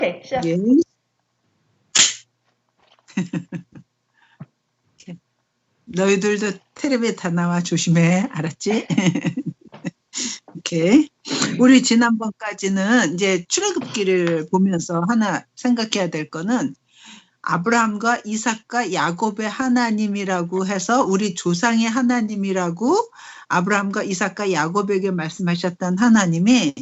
Okay, sure. 예. 너희들도 텔레비에 다 나와 조심해. 알았지? 오케이. 우리 지난번까지는 이제 출애굽기를 보면서 하나 생각해야 될 거는 아브라함과 이삭과 야곱의 하나님이라고 해서 우리 조상의 하나님이라고 아브라함과 이삭과 야곱에게 말씀하셨던 하나님이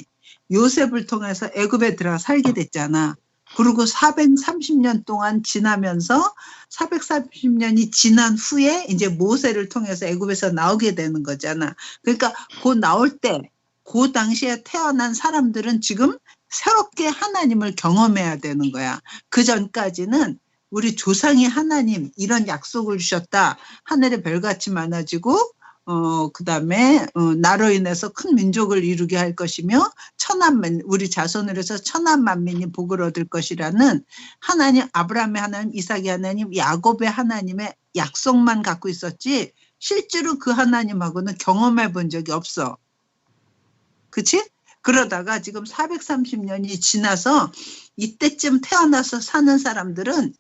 요셉을 통해서 애굽에 들어가 살게 됐잖아. 그리고 430년 동안 지나면서 430년이 지난 후에 이제 모세를 통해서 애굽에서 나오게 되는 거잖아. 그러니까 그 나올 때 그 당시에 태어난 사람들은 지금 새롭게 하나님을 경험해야 되는 거야. 그 전까지는 우리 조상이 하나님 이런 약속을 주셨다. 하늘에 별같이 많아지고 그다음에 나로 인해서 큰 민족을 이루게 할 것이며 천한만 우리 자손으로 해서 천한 만민이 복을 얻을 것이라는 하나님 아브라함의 하나님 이삭의 하나님 야곱의 하나님의 약속만 갖고 있었지 실제로 그 하나님하고는 경험해 본 적이 없어. 그치? 그러다가 지금 430년이 지나서 이때쯤 태어나서 사는 사람들은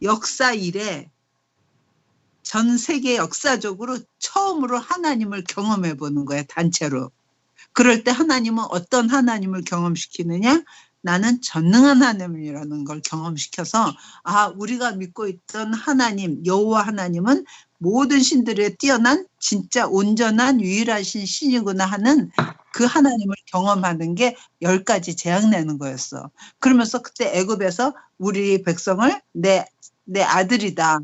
역사 이래 전 세계 역사적으로 처음으로 하나님을 경험해 보는 거야, 단체로. 그럴 때 하나님은 어떤 하나님을 경험시키느냐? 나는 전능한 하나님이라는 걸 경험시켜서 우리가 믿고 있던 하나님, 여호와 하나님은 모든 신들에 뛰어난 진짜 온전한 유일하신 신이구나 하는 그 하나님을 경험하는 게 10가지 재앙 내는 거였어. 그러면서 그때 애굽에서 우리 백성을 내 아들이다.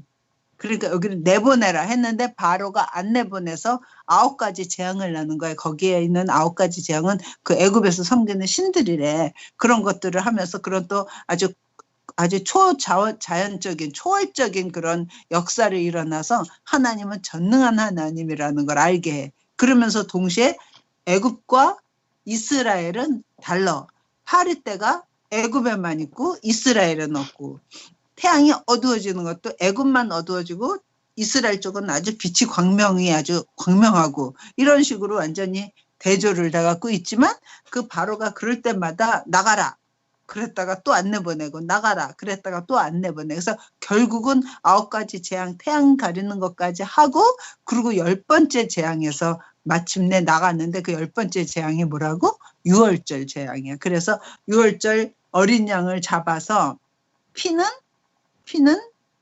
그러니까 여기를 내보내라 했는데 바로가 안 내보내서 9가지 재앙을 내는 거예요. 거기에 있는 9가지 재앙은 그 애굽에서 섬기는 신들이래. 그런 것들을 하면서 그런 또 아주 자연적인 초월적인 그런 역사를 일어나서 하나님은 전능한 하나님이라는 걸 알게 해. 그러면서 동시에 애굽과 이스라엘은 달라. 파리떼가 애굽에만 있고 이스라엘은 없고 태양이 어두워지는 것도 애굽만 어두워지고 이스라엘 쪽은 아주 빛이 광명이 아주 광명하고 이런 식으로 완전히 대조를 해갖고 있지만 그 바로가 그럴 때마다 나가라. 그랬다가 또 안 내보내고 나가라. 그랬다가 또 안 내보내고 그래서 결국은 9가지 재앙 태양 가리는 것까지 하고 그리고 10번째 재앙에서 마침내 나갔는데 그 10번째 재앙이 뭐라고? 유월절 재앙이야. 그래서 유월절 어린 양을 잡아서 피는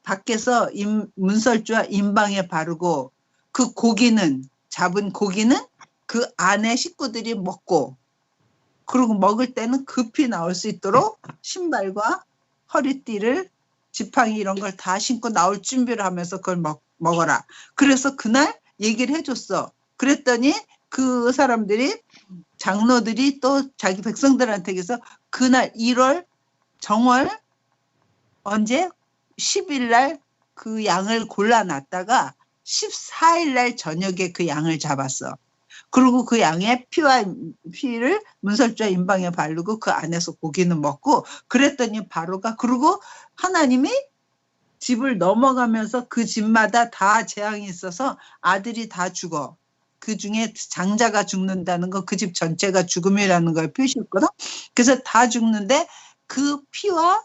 밖에서 문설주와 임방에 바르고 그 고기는 잡은 고기는 그 안에 식구들이 먹고 그리고 먹을 때는 급히 나올 수 있도록 신발과 허리띠를 지팡이 이런 걸 다 신고 나올 준비를 하면서 그걸 먹어라. 그래서 그날 얘기를 해줬어. 그랬더니 그 사람들이 장로들이 또 자기 백성들한테 해서 그날 1월 정월 언제 10일 날 그 양을 골라놨다가 14일 날 저녁에 그 양을 잡았어. 그리고 그 양의 피를 문설주와 임방에 바르고 그 안에서 고기는 먹고 그랬더니 바로가 그리고 하나님이 집을 넘어가면서 그 집마다 다 재앙이 있어서 아들이 다 죽어. 그 중에 장자가 죽는다는 거 그 집 전체가 죽음이라는 걸 표시했거든. 그래서 다 죽는데 그 피와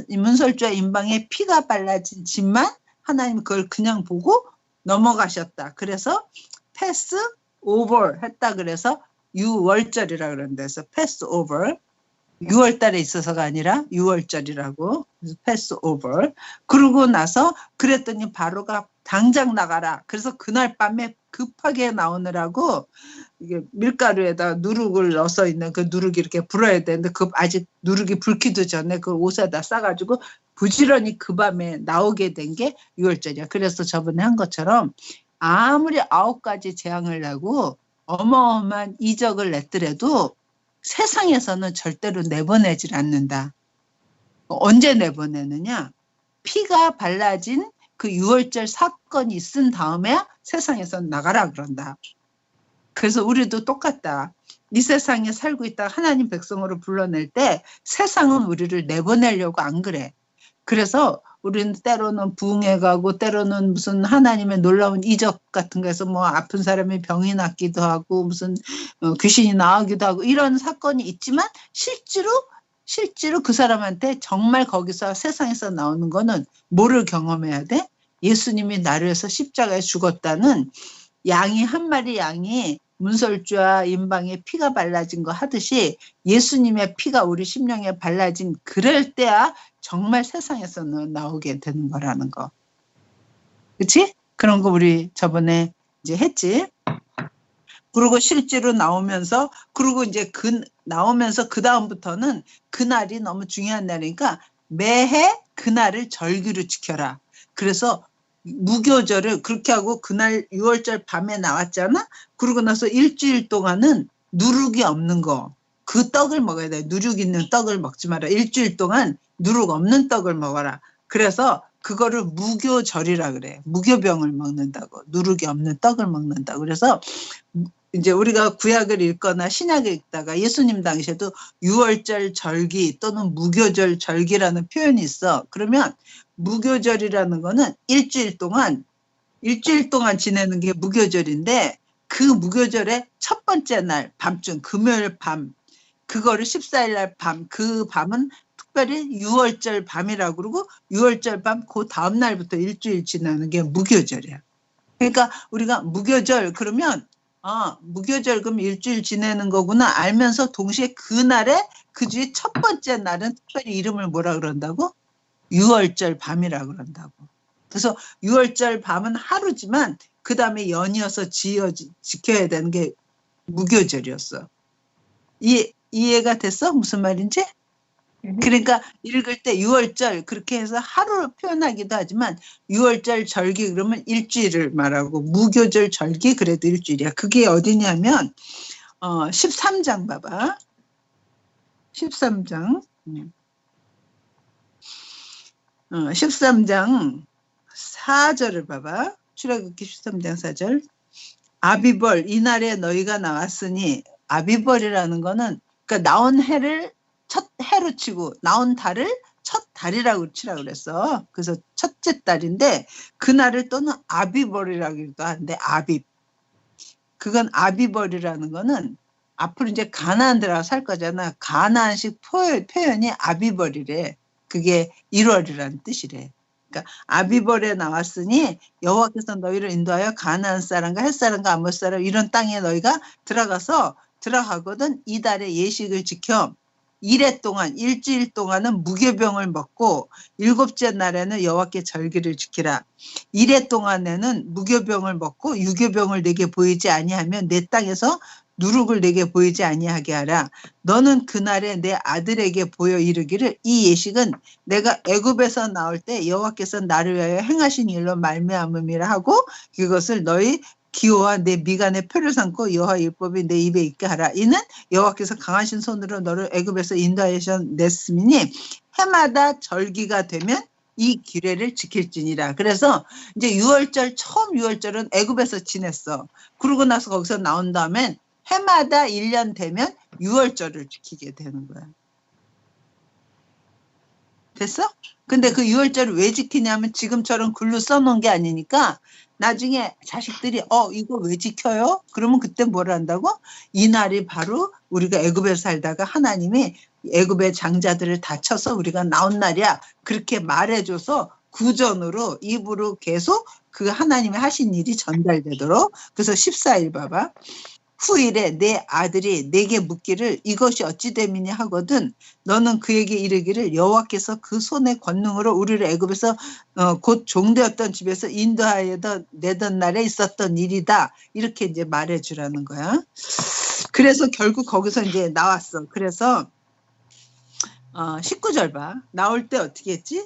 문설주와 임방에 피가 발라진 집만 하나님 그걸 그냥 보고 넘어가셨다. 그래서 패스 오버 했다. 그래서 유월절이라 그런다. 그래서 패스 오버 6월 달에 있어서가 아니라 6월절이라고. 그래서 패스 오버. 그러고 나서 그랬더니 바로가 당장 나가라. 그래서 그날 밤에 급하게 나오느라고 이게 밀가루에다 누룩을 넣어서 있는 그 누룩이 이렇게 불어야 되는데 그 아직 누룩이 불기도 전에 그 옷에다 싸가지고 부지런히 그 밤에 나오게 된 게 6월절이야. 그래서 저번에 한 것처럼 아무리 9가지 재앙을 내고 어마어마한 이적을 냈더라도 세상에서는 절대로 내보내질 않는다. 언제 내보내느냐? 피가 발라진 그 6월절 사건이 있은 다음에 세상에서 나가라 그런다. 그래서 우리도 똑같다. 이 세상에 살고 있다 하나님 백성으로 불러낼 때 세상은 우리를 내보내려고 안 그래. 그래서 우리는 때로는 부흥회 가고 때로는 무슨 하나님의 놀라운 이적 같은 거에서 뭐 아픈 사람이 병이 낫기도 하고 무슨 귀신이 나오기도 하고 이런 사건이 있지만 실제로 실제로 그 사람한테 정말 거기서 세상에서 나오는 거는 뭐를 경험해야 돼? 예수님이 나를 위해서 십자가에 죽었다는 양이 한 마리 양이 문설주와 임방에 피가 발라진 거 하듯이 예수님의 피가 우리 심령에 발라진 그럴 때야 정말 세상에서는 나오게 되는 거라는 거. 그치? 그런 거 우리 저번에 이제 했지. 그리고 실제로 나오면서 그리고 이제 나오면서 그 다음부터는 그날이 너무 중요한 날이니까 매해 그날을 절기로 지켜라. 그래서 무교절을 그렇게 하고 그날 6월절 밤에 나왔잖아. 그러고 나서 일주일 동안은 누룩이 없는 거. 그 떡을 먹어야 돼. 누룩 있는 떡을 먹지 마라. 일주일 동안 누룩 없는 떡을 먹어라. 그래서 그거를 무교절이라 그래. 무교병을 먹는다고. 누룩이 없는 떡을 먹는다고. 그래서 이제 우리가 구약을 읽거나 신약을 읽다가 예수님 당시에도 6월절 절기 또는 무교절 절기라는 표현이 있어. 그러면 무교절이라는 거는 일주일 동안 지내는 게 무교절인데 그 무교절의 첫 번째 날 밤중 금요일 밤 그거를 14일 날 밤 그 밤은 특별히 6월절 밤이라고 그러고 6월절 밤 그 다음 날부터 일주일 지나는 게 무교절이야. 그러니까 우리가 무교절 그러면 무교절 그럼 일주일 지내는 거구나 알면서 동시에 그날에 그 주에 첫 번째 날은 특별히 이름을 뭐라 그런다고? 6월절 밤이라 그런다고. 그래서 6월절 밤은 하루지만 그 다음에 연이어서 지켜야 되는 게 무교절이었어. 이해가 됐어? 무슨 말인지? 그러니까 읽을 때 6월절 그렇게 해서 하루를 표현하기도 하지만 6월절 절기 그러면 일주일을 말하고 무교절 절기 그래도 일주일이야. 그게 어디냐면 13장 봐봐. 13장 13장 4절을 봐봐. 출애굽기 13장 4절. 아비벌 이날에 너희가 나왔으니 아비벌이라는 거는 그러니까 나온 해를 첫 해로 치고 나온 달을 첫 달이라고 치라고 그랬어. 그래서 첫째 달인데 그날을 또는 아비벌이라고도 하는데 아빕. 그건 아비벌이라는 거는 앞으로 이제 가나안 들어가 살 거잖아. 가나안식 표현이 아비벌이래. 그게 1월이라는 뜻이래. 그러니까 아비벌에 나왔으니 여호와께서 너희를 인도하여 가나안 사람과 헷 사람과 아못 사람 이런 땅에 너희가 들어가거든. 이달의 예식을 지켜 일해 동안 일주일 동안은 무교병을 먹고 일곱째 날에는 여호와께 절기를 지키라. 일해 동안에는 무교병을 먹고 유교병을 내게 보이지 아니하면 내 땅에서 누룩을 내게 보이지 아니하게 하라. 너는 그날에 내 아들에게 보여 이르기를 이 예식은 내가 애굽에서 나올 때 여호와께서 나를 위하여 행하신 일로 말미암음이라 하고 그것을 너희 기호와 내 미간에 표를 삼고 여호와 율법이 내 입에 있게 하라. 이는 여호와께서 강하신 손으로 너를 애굽에서 인도하여 냈으니 해마다 절기가 되면 이 규례를 지킬지니라. 그래서 이제 6월절 처음 6월절은 애굽에서 지냈어. 그러고 나서 거기서 나온 다음엔 해마다 1년 되면 6월절을 지키게 되는 거야. 됐어? 근데 그 6월절을 왜 지키냐면 지금처럼 글로 써놓은 게 아니니까 나중에 자식들이 이거 왜 지켜요? 그러면 그때 뭘 한다고? 이날이 바로 우리가 애굽에 살다가 하나님이 애굽의 장자들을 다 쳐서 우리가 나온 날이야. 그렇게 말해줘서 구전으로 입으로 계속 그 하나님이 하신 일이 전달되도록. 그래서 14일 봐봐. 후일에 내 아들이 내게 묻기를 이것이 어찌 됨이냐 하거든 너는 그에게 이르기를 여호와께서 그 손의 권능으로 우리를 애굽에서 곧 종되었던 집에서 인도하여 내던 날에 있었던 일이다. 이렇게 이제 말해주라는 거야. 그래서 결국 거기서 이제 나왔어. 그래서 19절 봐. 나올 때 어떻게 했지?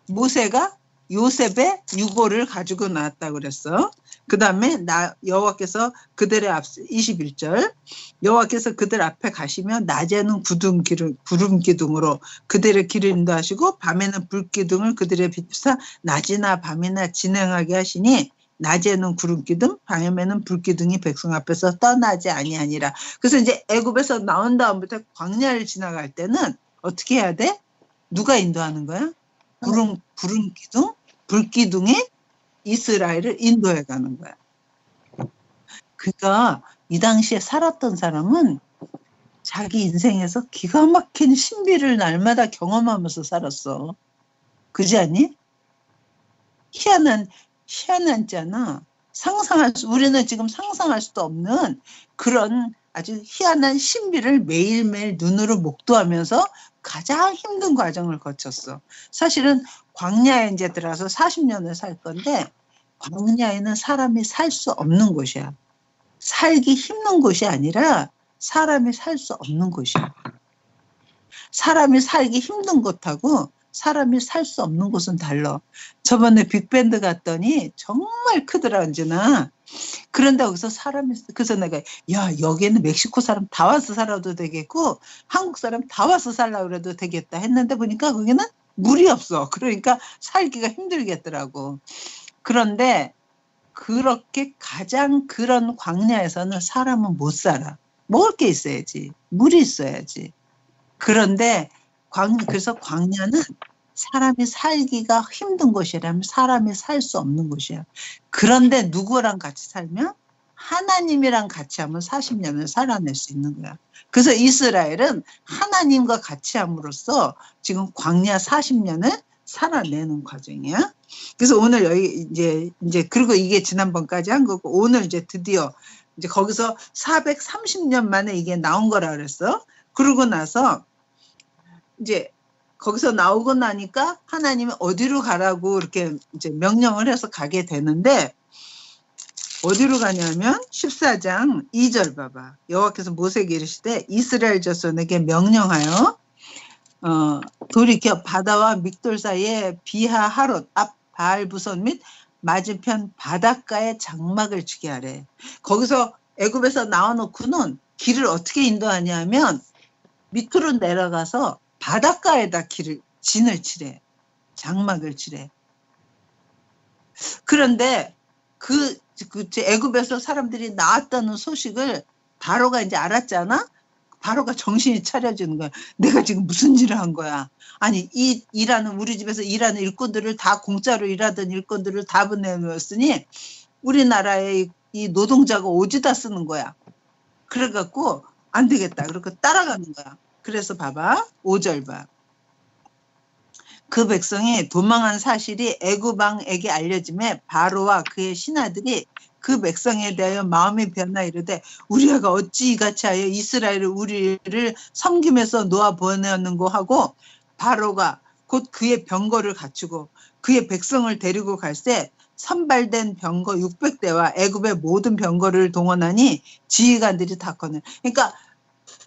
모세가 요셉의 유고를 가지고 나왔다고 그랬어. 그 다음에 여호와께서 그들의 앞 21절 여호와께서 그들 앞에 가시면 낮에는 구름 기둥으로 그들의 길을 인도하시고 밤에는 불기둥을 그들의 비추사 낮이나 밤이나 진행하게 하시니 낮에는 구름 기둥 밤에는 불기둥이 백성 앞에서 떠나지 아니하니라. 그래서 이제 애굽에서 나온 다음부터 광야를 지나갈 때는 어떻게 해야 돼? 누가 인도하는 거야? 구름 기둥 불기둥이 이스라엘을 인도해 가는 거야. 그러니까 이 당시에 살았던 사람은 자기 인생에서 기가 막힌 신비를 날마다 경험하면서 살았어. 그지 않니? 희한하잖아. 우리는 지금 상상할 수도 없는 그런 아주 희한한 신비를 매일매일 눈으로 목도하면서 가장 힘든 과정을 거쳤어. 사실은 광야에 이제 들어서 40년을 살 건데, 광야에는 사람이 살 수 없는 곳이야. 살기 힘든 곳이 아니라 사람이 살 수 없는 곳이야. 사람이 살기 힘든 곳하고 사람이 살 수 없는 곳은 달라. 저번에 빅밴드 갔더니 정말 크더라, 언제나. 그런데 거기서 그래서 내가, 야, 여기에는 멕시코 사람 다 와서 살아도 되겠고, 한국 사람 다 와서 살라고 그래도 되겠다 했는데 보니까 거기는 물이 없어. 그러니까 살기가 힘들겠더라고. 그런데 그렇게 가장 그런 광야에서는 사람은 못 살아. 먹을 게 있어야지. 물이 있어야지. 그런데 그래서 광야는 사람이 살기가 힘든 곳이라면 사람이 살 수 없는 곳이야. 그런데 누구랑 같이 살면? 하나님이랑 같이 하면 40년을 살아낼 수 있는 거야. 그래서 이스라엘은 하나님과 같이 함으로써 지금 광야 40년을 살아내는 과정이야. 그래서 오늘 여기 이제 그리고 이게 지난번까지 한 거고, 오늘 이제 드디어 이제 거기서 430년 만에 이게 나온 거라 그랬어. 그러고 나서 이제 거기서 나오고 나니까 하나님이 어디로 가라고 이렇게 이제 명령을 해서 가게 되는데, 어디로 가냐면 14장 2절 봐봐. 여호와께서 모세에게 이르시되 이스라엘 자손에게 명령하여 돌이켜 바다와 믹돌 사이에 비하 하롯 앞 바알부손 및 맞은편 바닷가에 장막을 치게 하래. 거기서 애굽에서 나와놓고는 길을 어떻게 인도하냐면 밑으로 내려가서 바닷가에다 진을 치래. 장막을 치래. 그런데 그 애굽에서 사람들이 나왔다는 소식을 바로가 이제 알았잖아. 바로가 정신이 차려지는 거야. 내가 지금 무슨 일을 한 거야. 아니 우리 집에서 일하는 일꾼들을 다 공짜로 일하던 일꾼들을 다 보내놓았으니 우리나라에 이 노동자가 오지다 쓰는 거야. 그래갖고 안 되겠다. 그렇게 따라가는 거야. 그래서 봐봐. 5절 봐. 그 백성이 도망한 사실이 애굽 왕에게 알려짐에 바로와 그의 신하들이 그 백성에 대하여 마음이 변하 이르되 우리가 어찌 이같이 하여 이스라엘을 우리를 섬김에서 놓아 보내었는고 하고, 바로가 곧 그의 병거를 갖추고 그의 백성을 데리고 갈새 선발된 병거 600대와 애굽의 모든 병거를 동원하니 지휘관들이 다 거는. 그러니까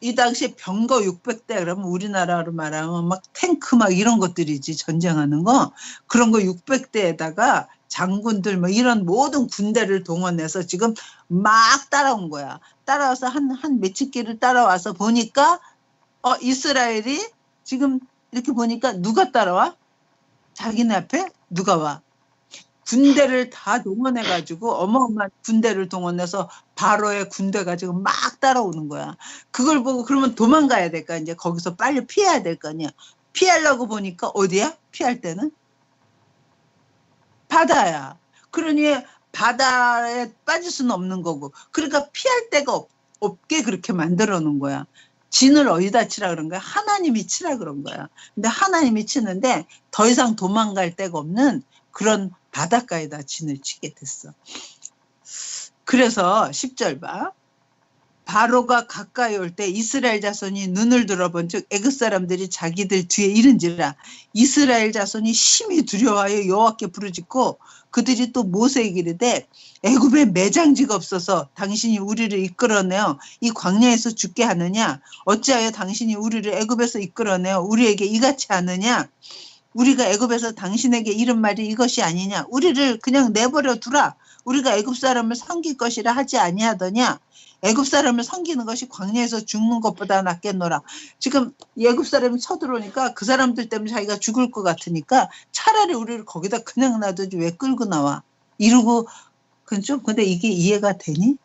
이 당시에 병거 600대 그러면 우리나라로 말하면 막 탱크 막 이런 것들이지, 전쟁하는 거. 그런 거 600대에다가 장군들 뭐 이런 모든 군대를 동원해서 지금 막 따라온 거야. 따라와서 한 며칠 길을 따라와서 보니까 이스라엘이 지금 이렇게 보니까 누가 따라와? 자기네 앞에 누가 와? 군대를 다 동원해가지고 어마어마한 군대를 동원해서 바로의 군대가 지금 막 따라오는 거야. 그걸 보고 그러면 도망가야 될까? 이제 거기서 빨리 피해야 될 거 아니야. 피하려고 보니까 어디야? 피할 때는? 바다야. 그러니 바다에 빠질 수는 없는 거고. 그러니까 피할 데가 없게 그렇게 만들어 놓은 거야. 진을 어디다 치라 그런 거야? 하나님이 치라 그런 거야. 근데 하나님이 치는데 더 이상 도망갈 데가 없는 그런 바닷가에다 진을 치게 됐어. 그래서 10절 봐. 바로가 가까이 올 때 이스라엘 자손이 눈을 들어본 즉 애굽 사람들이 자기들 뒤에 이른지라. 이스라엘 자손이 심히 두려워하여 여호와께 부르짖고 그들이 또 모세에게 이르되 애굽에 매장지가 없어서 당신이 우리를 이끌어내어 이 광야에서 죽게 하느냐? 어찌하여 당신이 우리를 애굽에서 이끌어내어 우리에게 이같이 하느냐? 우리가 애굽에서 당신에게 이른 말이 이것이 아니냐? 우리를 그냥 내버려 두라. 우리가 애굽 사람을 섬길 것이라 하지 아니하더냐? 애굽 사람을 섬기는 것이 광야에서 죽는 것보다 낫겠노라. 지금 애굽 사람이 쳐들어오니까 그 사람들 때문에 자기가 죽을 것 같으니까 차라리 우리를 거기다 그냥 놔두지 왜 끌고 나와? 이러고 근데 이게 이해가 되니?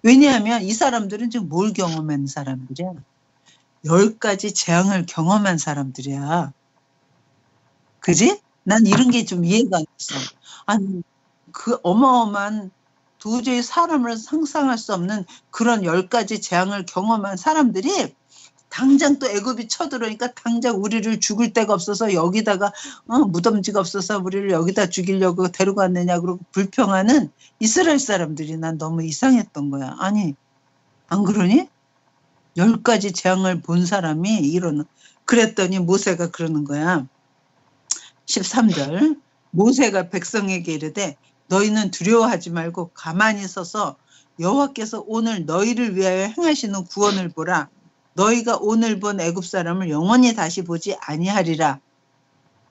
왜냐하면 이 사람들은 지금 뭘 경험한 사람들이야? 10가지 재앙을 경험한 사람들이야. 그지? 난 이런 게 좀 이해가 안 됐어. 아니, 그 어마어마한 도저히 사람을 상상할 수 없는 그런 10가지 재앙을 경험한 사람들이 당장 또 애굽이 쳐들어오니까 당장 우리를 죽을 데가 없어서 여기다가 무덤지가 없어서 우리를 여기다 죽이려고 데리고 왔느냐 그러고 불평하는 이스라엘 사람들이 난 너무 이상했던 거야. 아니 안 그러니? 10가지 재앙을 본 사람이 이러는. 그랬더니 모세가 그러는 거야. 13절 모세가 백성에게 이르되 너희는 두려워하지 말고 가만히 서서 여호와께서 오늘 너희를 위하여 행하시는 구원을 보라. 너희가 오늘 본 애굽 사람을 영원히 다시 보지 아니하리라.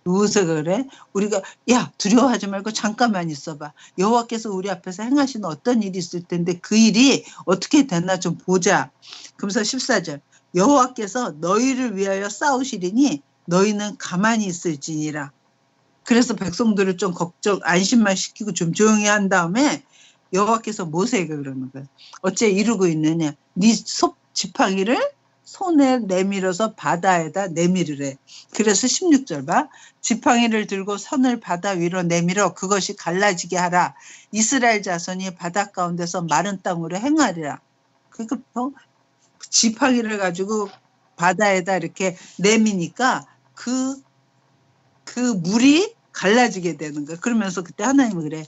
모세가 그래? 우리가 야 두려워하지 말고 잠깐만 있어봐. 여호와께서 우리 앞에서 행하시는 어떤 일이 있을 텐데 그 일이 어떻게 됐나 좀 보자. 그러면서 14절 여호와께서 너희를 위하여 싸우시리니 너희는 가만히 있을지니라. 그래서 백성들을 좀 걱정 안심만 시키고 좀 조용히 한 다음에 여호와께서 모세에게 그러는 거야. 어째 이러고 있느냐. 네 지팡이를 손에 내밀어서 바다에다 내밀으래. 그래서 16절 봐. 지팡이를 들고 선을 바다 위로 내밀어 그것이 갈라지게 하라. 이스라엘 자손이 바다 가운데서 마른 땅으로 행하리라. 그러니까 지팡이를 가지고 바다에다 이렇게 내미니까 그 물이 갈라지게 되는 거야. 그러면서 그때 하나님은 그래.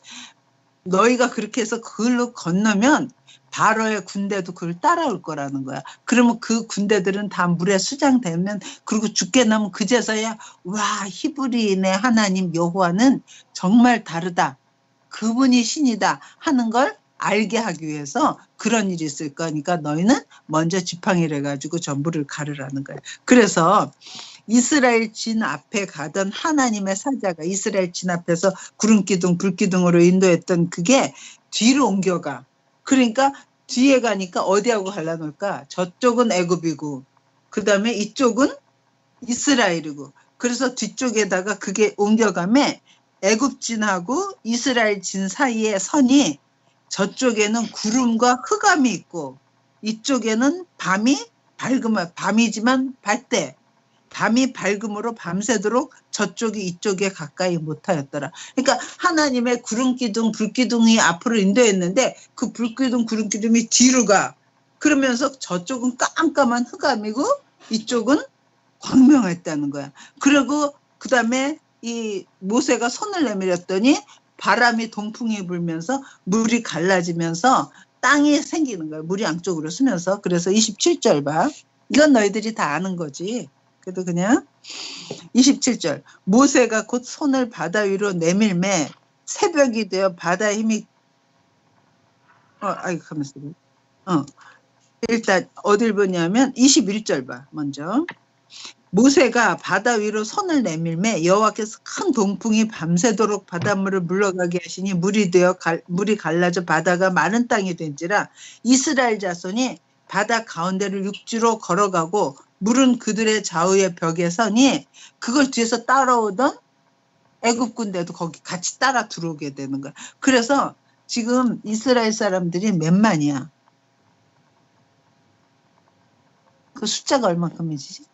너희가 그렇게 해서 그걸로 건너면 바로의 군대도 그걸 따라올 거라는 거야. 그러면 그 군대들은 다 물에 수장되면 그리고 죽게 나면 그제서야 와 히브리인의 하나님 여호와는 정말 다르다. 그분이 신이다 하는 걸 알게 하기 위해서 그런 일이 있을 거니까 너희는 먼저 지팡이를 해가지고 전부를 가르라는 거야. 그래서 이스라엘 진 앞에 가던 하나님의 사자가 이스라엘 진 앞에서 구름기둥 불기둥으로 인도했던 그게 뒤로 옮겨가. 그러니까 뒤에 가니까 어디하고 갈라놓을까? 저쪽은 애굽이고 그 다음에 이쪽은 이스라엘이고 그래서 뒤쪽에다가 그게 옮겨가면 애굽 진하고 이스라엘 진 사이에 선이 저쪽에는 구름과 흑암이 있고 이쪽에는 밤이 밝으면 밤이지만 밝대. 밤이 밝음으로 밤새도록 저쪽이 이쪽에 가까이 못하였더라. 그러니까 하나님의 구름기둥 불기둥이 앞으로 인도했는데 그 불기둥 구름기둥이 뒤로 가. 그러면서 저쪽은 깜깜한 흑암이고 이쪽은 광명했다는 거야. 그리고 그 다음에 이 모세가 손을 내밀었더니 바람이 동풍이 불면서 물이 갈라지면서 땅이 생기는 거야. 물이 양쪽으로 쓰면서. 그래서 27절 봐. 이건 너희들이 다 아는 거지. 그래도 그냥 27절 모세가 곧 손을 바다 위로 내밀매 새벽이 되어 바다의 힘이 가만있어. 일단 어딜 보냐면 21절 봐. 먼저 모세가 바다 위로 손을 내밀매 여호와께서 큰 동풍이 밤새도록 바닷물을 물러가게 하시니 물이 갈라져 바다가 마른 땅이 된지라 이스라엘 자손이 바다 가운데를 육지로 걸어가고 물은 그들의 좌우의 벽에 서니 그걸 뒤에서 따라오던 애굽 군대도 거기 같이 따라 들어오게 되는 거야. 그래서 지금 이스라엘 사람들이 몇 만이야? 그 숫자가 얼마큼이지?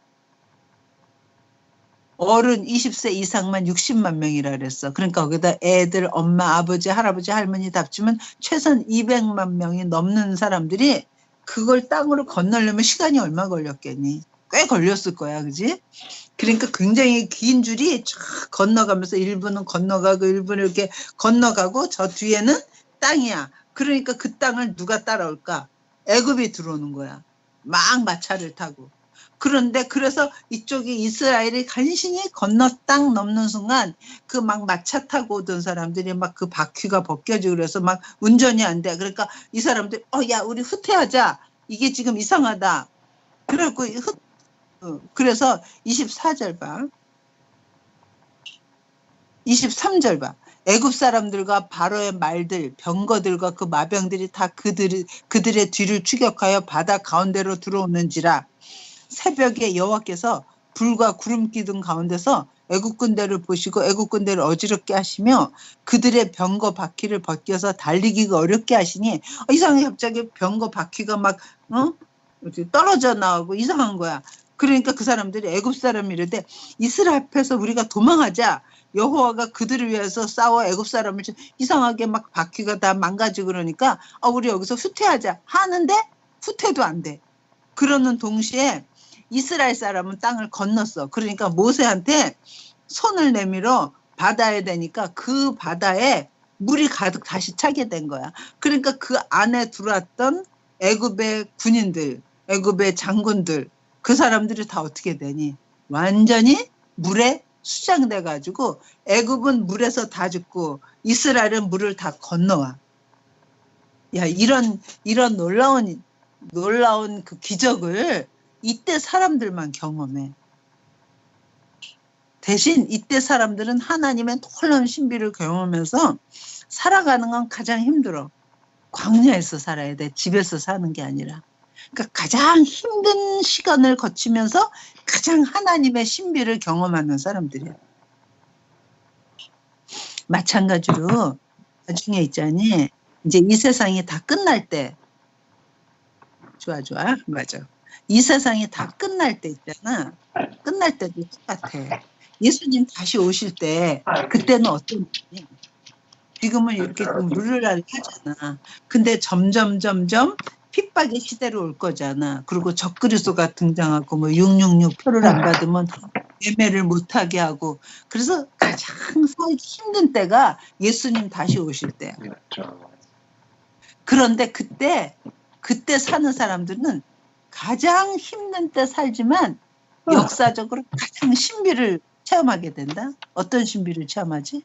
어른 20세 이상만 60만 명이라 그랬어. 그러니까 거기다 애들, 엄마, 아버지, 할아버지, 할머니 다 합치면 최소한 200만 명이 넘는 사람들이 그걸 땅으로 건너려면 시간이 얼마 걸렸겠니? 꽤 걸렸을 거야, 그지? 그러니까 굉장히 긴 줄이 쫙 건너가면서 일부는 건너가고 일부는 이렇게 건너가고 저 뒤에는 땅이야. 그러니까 그 땅을 누가 따라올까? 애굽이 들어오는 거야. 막 마차를 타고. 그런데 그래서 이쪽이 이스라엘이 간신히 건너 땅 넘는 순간 그 막 마차 타고 오던 사람들이 막 그 바퀴가 벗겨지고 그래서 막 운전이 안 돼. 그러니까 이 사람들이 야 우리 후퇴하자. 이게 지금 이상하다. 그래갖고 그래서 24절 봐. 23절 봐. 애굽 사람들과 바로의 말들, 병거들과 그 마병들이 다 그들의 뒤를 추격하여 바다 가운데로 들어오는지라 새벽에 여호와께서 불과 구름 기둥 가운데서 애굽 군대를 보시고 애굽 군대를 어지럽게 하시며 그들의 병거 바퀴를 벗겨서 달리기가 어렵게 하시니 이상하게 갑자기 병거 바퀴가 막 떨어져 나오고 이상한 거야. 그러니까 그 사람들이 애굽 사람이 이르되 이스라엘 앞에서 우리가 도망하자. 여호와가 그들을 위해서 싸워 애굽 사람을 이상하게 막 바퀴가 다 망가지고 그러니까 우리 여기서 후퇴하자 하는데 후퇴도 안 돼. 그러는 동시에 이스라엘 사람은 땅을 건넜어. 그러니까 모세한테 손을 내밀어 받아야 되니까 그 바다에 물이 가득 다시 차게 된 거야. 그러니까 그 안에 들어왔던 애굽의 군인들, 애굽의 장군들, 그 사람들이 다 어떻게 되니? 완전히 물에 수장돼 가지고 애굽은 물에서 다 죽고 이스라엘은 물을 다 건너와. 야, 이런 놀라운 그 기적을 이때 사람들만 경험해. 대신 이때 사람들은 하나님의 놀라운 신비를 경험하면서 살아가는 건 가장 힘들어. 광야에서 살아야 돼. 집에서 사는 게 아니라. 그러니까 가장 힘든 시간을 거치면서 가장 하나님의 신비를 경험하는 사람들이야. 마찬가지로 나중에 있잖니. 이제 이 세상이 다 끝날 때. 좋아. 맞아. 이 세상이 다 끝날 때 있잖아. 끝날 때도 똑같아. 예수님 다시 오실 때 그때는 어떤 일이니? 지금은 이렇게 좀 룰루랄 하잖아. 근데 점점 핍박의 시대로 올 거잖아. 그리고 적그리스도가 등장하고 뭐 666 표를 안 받으면 예매를 못하게 하고. 그래서 가장 살기 힘든 때가 예수님 다시 오실 때야. 그런데 그때 사는 사람들은 가장 힘든 때 살지만 역사적으로 가장 신비를 체험하게 된다. 어떤 신비를 체험하지?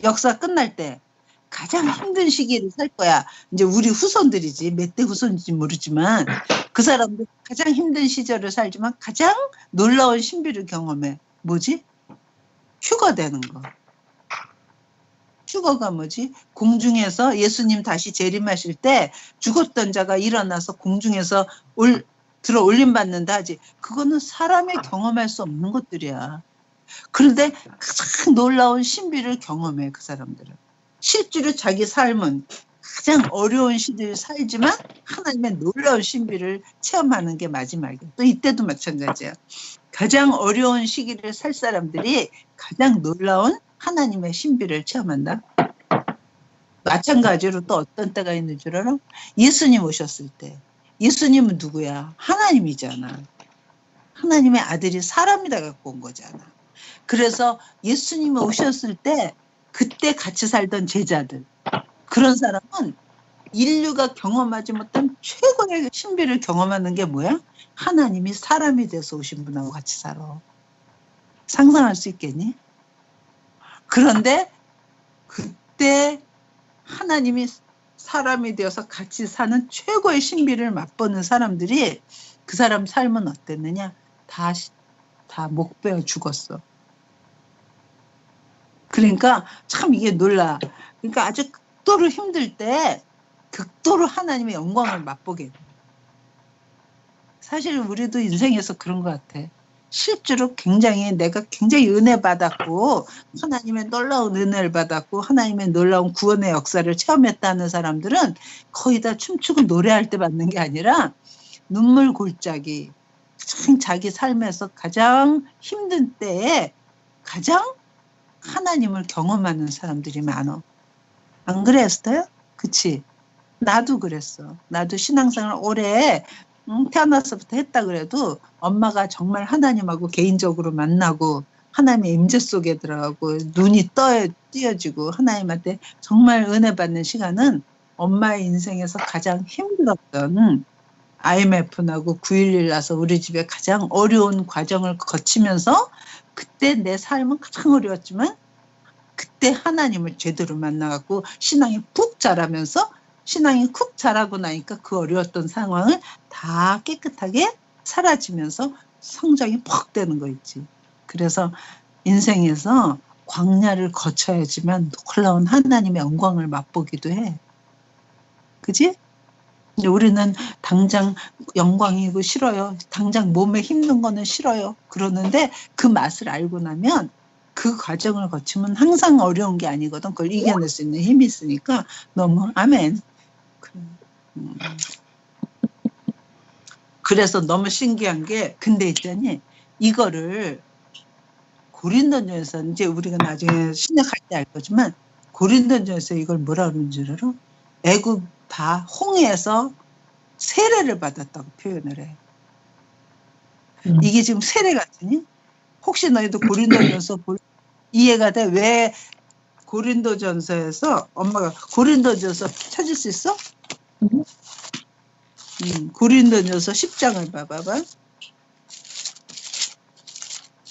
역사 끝날 때 가장 힘든 시기를 살 거야. 이제 우리 후손들이지. 몇 대 후손인지 모르지만 그 사람들 가장 힘든 시절을 살지만 가장 놀라운 신비를 경험해. 뭐지? 휴거 되는 거. 휴거가 뭐지? 공중에서 예수님 다시 재림하실 때 죽었던 자가 일어나서 공중에서 들어 올림받는다 하지. 그거는 사람이 경험할 수 없는 것들이야. 그런데 가장 놀라운 신비를 경험해, 그 사람들은. 실제로 자기 삶은 가장 어려운 시대를 살지만 하나님의 놀라운 신비를 체험하는 게 마지막이야. 또 이때도 마찬가지야. 가장 어려운 시기를 살 사람들이 가장 놀라운 하나님의 신비를 체험한다. 마찬가지로 또 어떤 때가 있는 줄 알아? 예수님 오셨을 때. 예수님은 누구야? 하나님이잖아. 하나님의 아들이 사람이다 갖고 온 거잖아. 그래서 예수님이 오셨을 때 그때 같이 살던 제자들, 그런 사람은 인류가 경험하지 못한 최고의 신비를 경험하는 게 뭐야? 하나님이 사람이 돼서 오신 분하고 같이 살아. 상상할 수 있겠니? 그런데 그때 하나님이 사람이 되어서 같이 사는 최고의 신비를 맛보는 사람들이 그 사람 삶은 어땠느냐? 다 목 베어 죽었어. 그러니까 참 이게 놀라. 그러니까 아주 극도로 힘들 때 극도로 하나님의 영광을 맛보게 돼. 사실 우리도 인생에서 그런 것 같아. 실제로 내가 굉장히 은혜 받았고 하나님의 놀라운 은혜를 받았고 하나님의 놀라운 구원의 역사를 체험했다는 사람들은 거의 다 춤추고 노래할 때 받는 게 아니라 눈물 골짜기, 자기 삶에서 가장 힘든 때에 가장 하나님을 경험하는 사람들이 많아. 안 그래, 에스터요? 그치? 나도 그랬어. 나도 신앙생활 오래 태어나서부터 했다 그래도 엄마가 정말 하나님하고 개인적으로 만나고 하나님의 임재 속에 들어가고 눈이 띄어지고 하나님한테 정말 은혜 받는 시간은 엄마의 인생에서 가장 힘들었던 IMF 나고 9.11 나서 우리 집에 가장 어려운 과정을 거치면서 그때 내 삶은 가장 어려웠지만 그때 하나님을 제대로 만나갖고 신앙이 푹 자라면서 신앙이 쿡 자라고 나니까 그 어려웠던 상황을 다 깨끗하게 사라지면서 성장이 퍽 되는 거 있지. 그래서 인생에서 광야를 거쳐야지만 놀라운 하나님의 영광을 맛보기도 해. 그지? 근데 우리는 당장 영광이고 싫어요. 당장 몸에 힘든 거는 싫어요. 그러는데 그 맛을 알고 나면 그 과정을 거치면 항상 어려운 게 아니거든. 그걸 이겨낼 수 있는 힘이 있으니까 너무 아멘. 그래서 너무 신기한 게 근데 있잖니 이거를 고린도전에서 이제 우리가 나중에 신약할 때 알 거지만 고린도전에서 이걸 뭐라 그러는 줄 알아? 애굽 다 홍해에서 세례를 받았다고 표현을 해. 이게 지금 세례 같으니? 혹시 너희도 고린도전서 이해가 돼? 왜 고린도전서에서 엄마가 고린도전서 찾을 수 있어? 고린도전서 10장을 봐봐봐.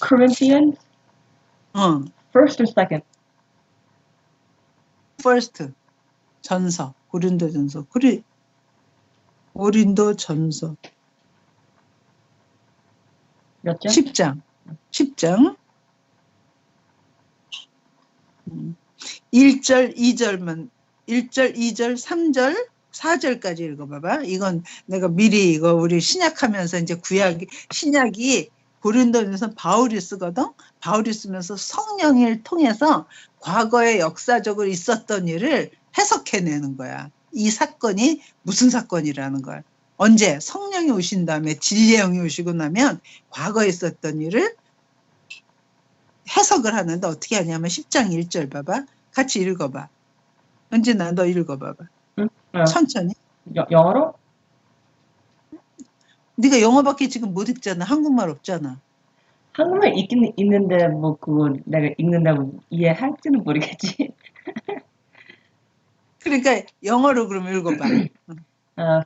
Corinthians? First or second? First. 전서. 고린도전서. 고린도전서. 몇 장? 10장. 10장. 1절, 2절만 1절, 2절, 3절, 4절까지 읽어봐봐. 이건 내가 미리 이거 우리 신약하면서 이제 신약이 고린도전서 바울이 쓰거든. 바울이 쓰면서 성령을 통해서 과거에 역사적으로 있었던 일을 해석해내는 거야. 이 사건이 무슨 사건이라는 걸. 언제 성령이 오신 다음에 진리의 영이 오시고 나면 과거에 있었던 일을 해석을 하는데 어떻게 하냐면 10장 1절 봐봐. 같이 읽어봐. 은진아 너 읽어봐봐. 응? 천천히. 영어로? 네가 영어밖에 지금 못 읽잖아. 한국말 없잖아. 한국말 있긴 있는데 뭐 그거 내가 읽는다고 이해할지는 모르겠지. 그러니까 영어로 그럼 읽어봐.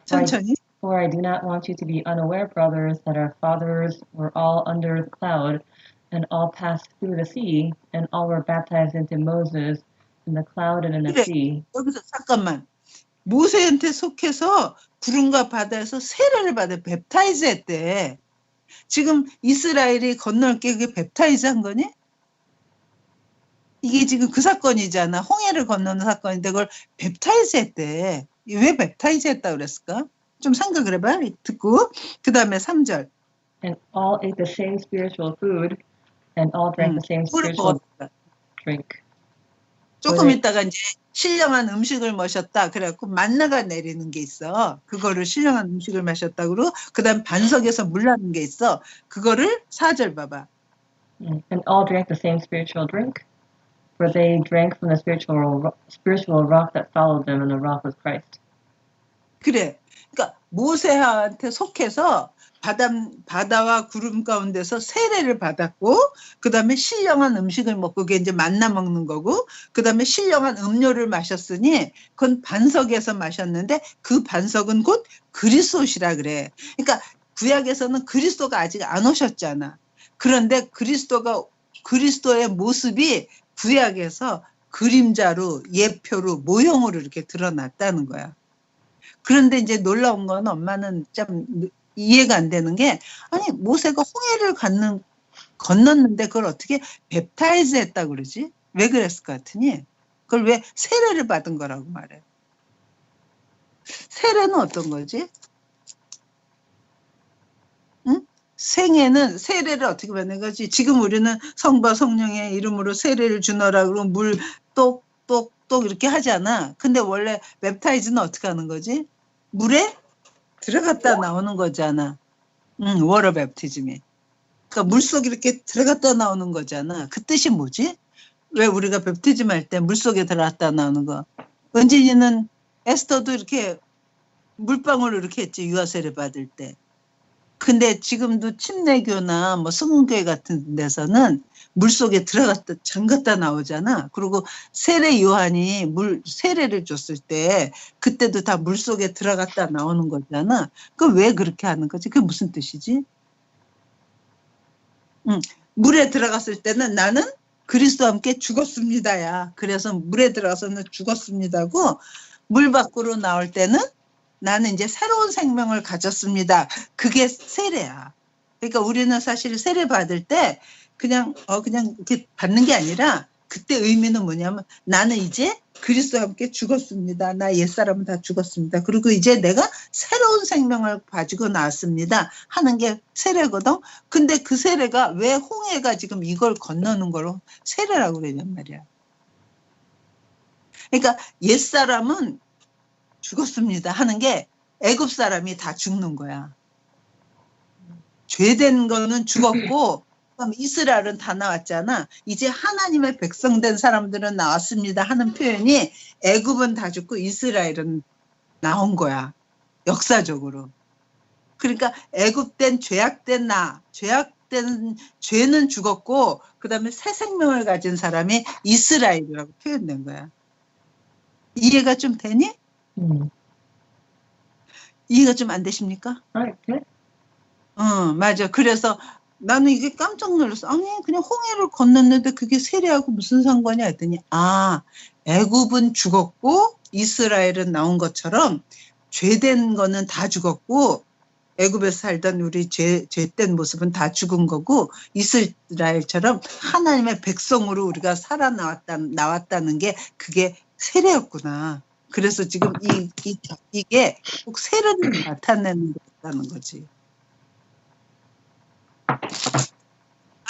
천천히. For I do not want you to be unaware, brothers, that our fathers were all under the cloud, and all passed through the sea, and all were baptized into Moses in the cloud and in the sea. 여기서 잠깐만. 모세한테 속해서 구름과 바다에서 세례를 받아 뵙타이즈 했대. 지금 이스라엘이 건널게 그게 뵙타이즈 한 거니? 이게 지금 그 사건이잖아. 홍해를 건너는 사건인데 그걸 뵙타이즈 했대. 왜 뵙타이즈 했다 그랬을까? 좀 생각을 해봐. 듣고 그 다음에 3절. And all ate the same spiritual food, and all drank the same spiritual drink. 조금 있다가 이제 신령한 음식을 마셨다. 그래갖고 만나가 내리는 게 있어. 그거를 신령한 음식을 마셨다고 그 다음 반석에서 물 나는 게 있어. 그거를 4절 봐봐. And all drank the same spiritual drink, for they drank from the spiritual rock that followed them, and the rock was Christ. 그래. 그러니까 모세한테 속해서 바다와 구름 가운데서 세례를 받았고 그 다음에 신령한 음식을 먹고 그게 이제 만나 먹는 거고 그 다음에 신령한 음료를 마셨으니 그건 반석에서 마셨는데 그 반석은 곧 그리스도시라 그래. 그러니까 구약에서는 그리스도가 아직 안 오셨잖아. 그런데 그리스도의 모습이 구약에서 그림자로 예표로 모형으로 이렇게 드러났다는 거야. 그런데 이제 놀라운 건 엄마는 참 이해가 안 되는 게 아니 모세가 홍해를 건넜는데 그걸 어떻게 뵙타이즈 했다고 그러지? 왜 그랬을 것 같으니? 그걸 왜 세례를 받은 거라고 말해? 세례는 어떤 거지? 응? 세례를 어떻게 받는 거지? 지금 우리는 성부 성령의 이름으로 세례를 주너라 그러고 물 똑똑똑 이렇게 하잖아. 근데 원래 웹타이즈는 어떻게 하는 거지? 물에 들어갔다 나오는 거잖아. 워터 웹티즘이. 그러니까 물속에 이렇게 들어갔다 나오는 거잖아. 그 뜻이 뭐지? 왜 우리가 웹티즘 할 때 물속에 들어갔다 나오는 거. 은진이는 에스터도 이렇게 물방울로 이렇게 했지. 유아세례 받을 때. 근데 지금도 침례교나 뭐 성교회 같은 데서는 물속에 들어갔다 잠갔다 나오잖아. 그리고 세례 요한이 세례를 줬을 때 그때도 다 물속에 들어갔다 나오는 거잖아. 그 왜 그렇게 하는 거지? 그게 무슨 뜻이지? 물에 들어갔을 때는 나는 그리스도와 함께 죽었습니다야. 그래서 물에 들어가서는 죽었습니다고 물 밖으로 나올 때는 나는 이제 새로운 생명을 가졌습니다. 그게 세례야. 그러니까 우리는 사실 세례 받을 때 그냥 이렇게 받는 게 아니라 그때 의미는 뭐냐면 나는 이제 그리스도와 함께 죽었습니다. 나 옛사람은 다 죽었습니다. 그리고 이제 내가 새로운 생명을 가지고 나왔습니다. 하는 게 세례거든. 근데 그 세례가 왜 홍해가 지금 이걸 건너는 걸로 세례라고 그러냔 말이야. 그러니까 옛사람은 죽었습니다 하는 게 애굽 사람이 다 죽는 거야. 죄된 거는 죽었고 그다음 이스라엘은 다 나왔잖아. 이제 하나님의 백성된 사람들은 나왔습니다 하는 표현이 애굽은 다 죽고 이스라엘은 나온 거야. 역사적으로. 그러니까 애굽된 죄악된 죄는 죽었고 그다음에 새 생명을 가진 사람이 이스라엘이라고 표현된 거야. 이해가 좀 되니? 이해가 좀 안 되십니까? 네? 맞아. 그래서 나는 이게 깜짝 놀랐어. 아니 그냥 홍해를 건넜는데 그게 세례하고 무슨 상관이야 했더니 애굽은 죽었고 이스라엘은 나온 것처럼 죄된 거는 다 죽었고 애굽에서 살던 우리 죄된 모습은 다 죽은 거고 이스라엘처럼 하나님의 백성으로 우리가 나왔다는 게 그게 세례였구나. 그래서 지금 이게 꼭 세례를 나타내는 거라는 거지.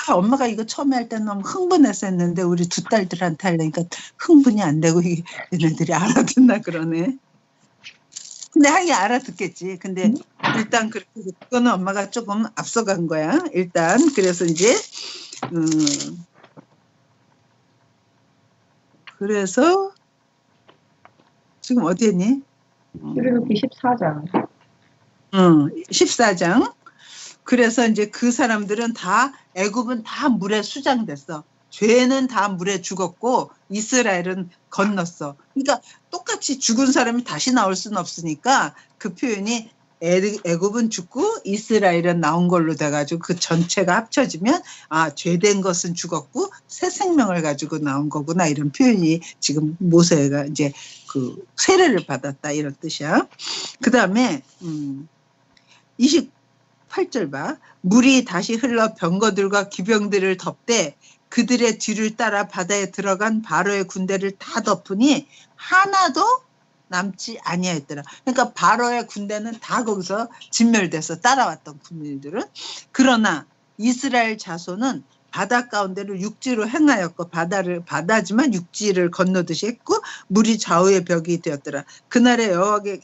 엄마가 이거 처음에 할 때 너무 흥분해서 했는데 우리 두 딸들한테 하려니까 흥분이 안 되고 얘네들이 알아듣나 그러네. 근데 하긴 알아듣겠지. 근데 일단 그렇게 그거는 엄마가 조금 앞서간 거야. 일단 그래서 이제 그래서 지금 어디 했니? 출애굽기 14장. 14장. 그래서 이제 그 사람들은 다 애굽은 다 물에 수장됐어. 죄는 다 물에 죽었고 이스라엘은 건넜어. 그러니까 똑같이 죽은 사람이 다시 나올 수는 없으니까 그 표현이 애굽은 죽고 이스라엘은 나온 걸로 돼가지고 그 전체가 합쳐지면 죄된 것은 죽었고 새 생명을 가지고 나온 거구나 이런 표현이 지금 모세가 이제 그 세례를 받았다 이런 뜻이야. 그 다음에 28절 봐. 물이 다시 흘러 병거들과 기병들을 덮되 그들의 뒤를 따라 바다에 들어간 바로의 군대를 다 덮으니 하나도 남지 아니하였더라. 그러니까 바로의 군대는 다 거기서 진멸돼서 따라왔던 군인들은. 그러나 이스라엘 자손은 바다 가운데를 육지로 행하였고 바다지만 육지를 건너듯이 했고 물이 좌우의 벽이 되었더라. 그날에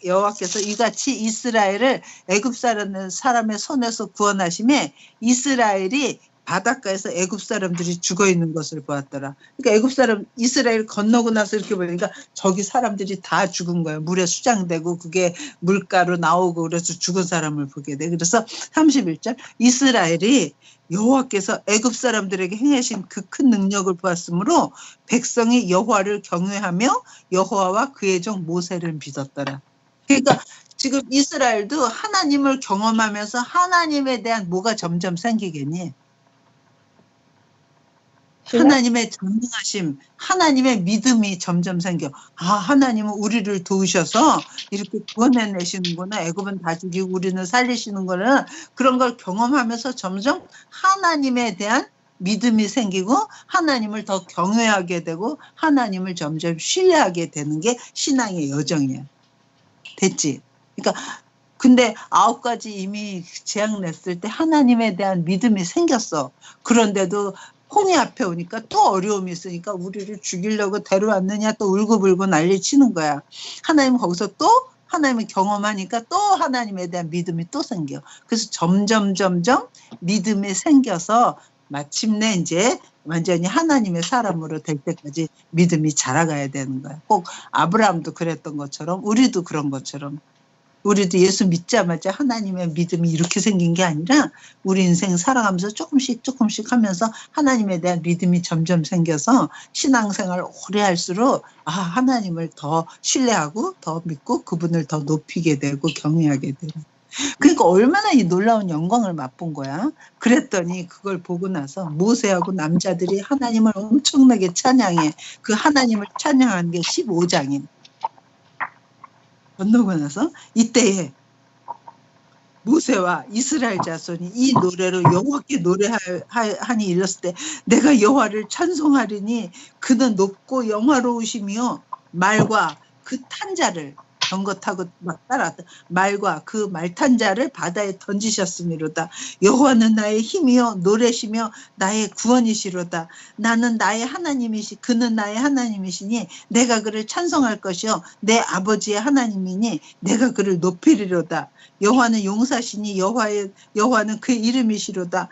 여호와께서 이같이 이스라엘을 애굽 사람의 손에서 구원하심에 이스라엘이 바닷가에서 애굽 사람들이 죽어 있는 것을 보았더라. 그러니까 이스라엘 건너고 나서 이렇게 보니까 저기 사람들이 다 죽은 거예요. 물에 수장되고 그게 물가로 나오고 그래서 죽은 사람을 보게 돼. 그래서 31절 이스라엘이 여호와께서 애굽 사람들에게 행하신 그 큰 능력을 보았으므로 백성이 여호와를 경외하며 여호와와 그의 종 모세를 믿었더라. 그러니까 지금 이스라엘도 하나님을 경험하면서 하나님에 대한 뭐가 점점 생기겠니? 하나님의 전능하심, 하나님의 믿음이 점점 생겨. 하나님은 우리를 도우셔서 이렇게 구원해내시는구나. 애굽은 다 죽이고 우리는 살리시는구나. 그런 걸 경험하면서 점점 하나님에 대한 믿음이 생기고 하나님을 더 경외하게 되고 하나님을 점점 신뢰하게 되는 게 신앙의 여정이야. 됐지? 그러니까 근데 9가지 이미 재앙 냈을 때 하나님에 대한 믿음이 생겼어. 그런데도 홍해 앞에 오니까 또 어려움이 있으니까 우리를 죽이려고 데려왔느냐 또 울고불고 난리치는 거야. 하나님 거기서 또 하나님을 경험하니까 또 하나님에 대한 믿음이 또 생겨. 그래서 점점 믿음이 생겨서 마침내 이제 완전히 하나님의 사람으로 될 때까지 믿음이 자라가야 되는 거야. 꼭 아브라함도 그랬던 것처럼 우리도 그런 것처럼 우리도 예수 믿자마자 하나님의 믿음이 이렇게 생긴 게 아니라 우리 인생 살아가면서 조금씩 하면서 하나님에 대한 믿음이 점점 생겨서 신앙생활을 오래 할수록 하나님을 더 신뢰하고 더 믿고 그분을 더 높이게 되고 경외하게 되고. 그러니까 얼마나 이 놀라운 영광을 맛본 거야. 그랬더니 그걸 보고 나서 모세하고 남자들이 하나님을 엄청나게 찬양해. 그 하나님을 찬양하는 게 15장이에요. 건너고 나서 이때에 모세와 이스라엘 자손이 이 노래로 여호와께 노래하니 이랬을 때 내가 여호와를 찬송하리니 그는 높고 영화로우시며 말과 그 탄자를 병거 타고 막 따라왔다. 말과 그 말탄 자를 바다에 던지셨음이로다. 여호와는 나의 힘이요 노래시며 나의 구원이시로다. 나는 나의 하나님이시 그는 나의 하나님이시니 내가 그를 찬송할 것이요 내 아버지의 하나님이니 내가 그를 높이리로다. 여호와는 용사시니 여호와는 그의 이름이시로다.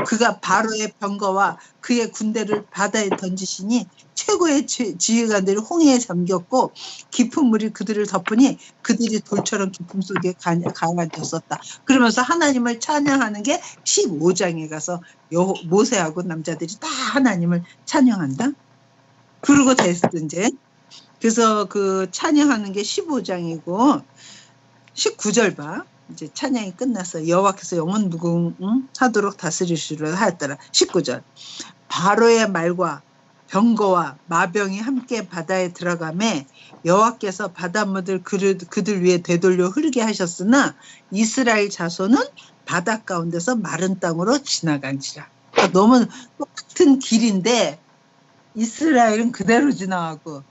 그가 바로의 병거와 그의 군대를 바다에 던지시니 최고의 지휘관들이 홍해에 잠겼고 깊은 물이 그들을 덮으니 그들이 돌처럼 깊음 속에 가라앉았었다. 그러면서 하나님을 찬양하는 게 15장에 가서 모세하고 남자들이 다 하나님을 찬양한다. 그러고 됐어 이제. 그래서 그 찬양하는 게 15장이고 19절 봐. 이제 찬양이 끝났어. 여호와께서 영원 무궁하도록 다스리시리라 하였더라. 19절. 바로의 말과 병거와 마병이 함께 바다에 들어가매 여호와께서 바닷물을 그들 위에 되돌려 흐르게 하셨으나 이스라엘 자손은 바다 가운데서 마른 땅으로 지나간지라. 그러니까 너무 똑같은 길인데 이스라엘은 그대로 지나가고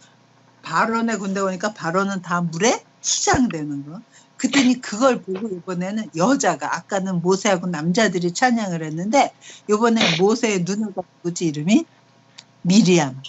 바론의 군대 오니까 바론은 다 물에 수장되는 거. 그랬더니 그걸 보고 이번에는 여자가 아까는 모세하고 남자들이 찬양을 했는데 이번에 모세의 누나가 누구지 이름이? 미리암.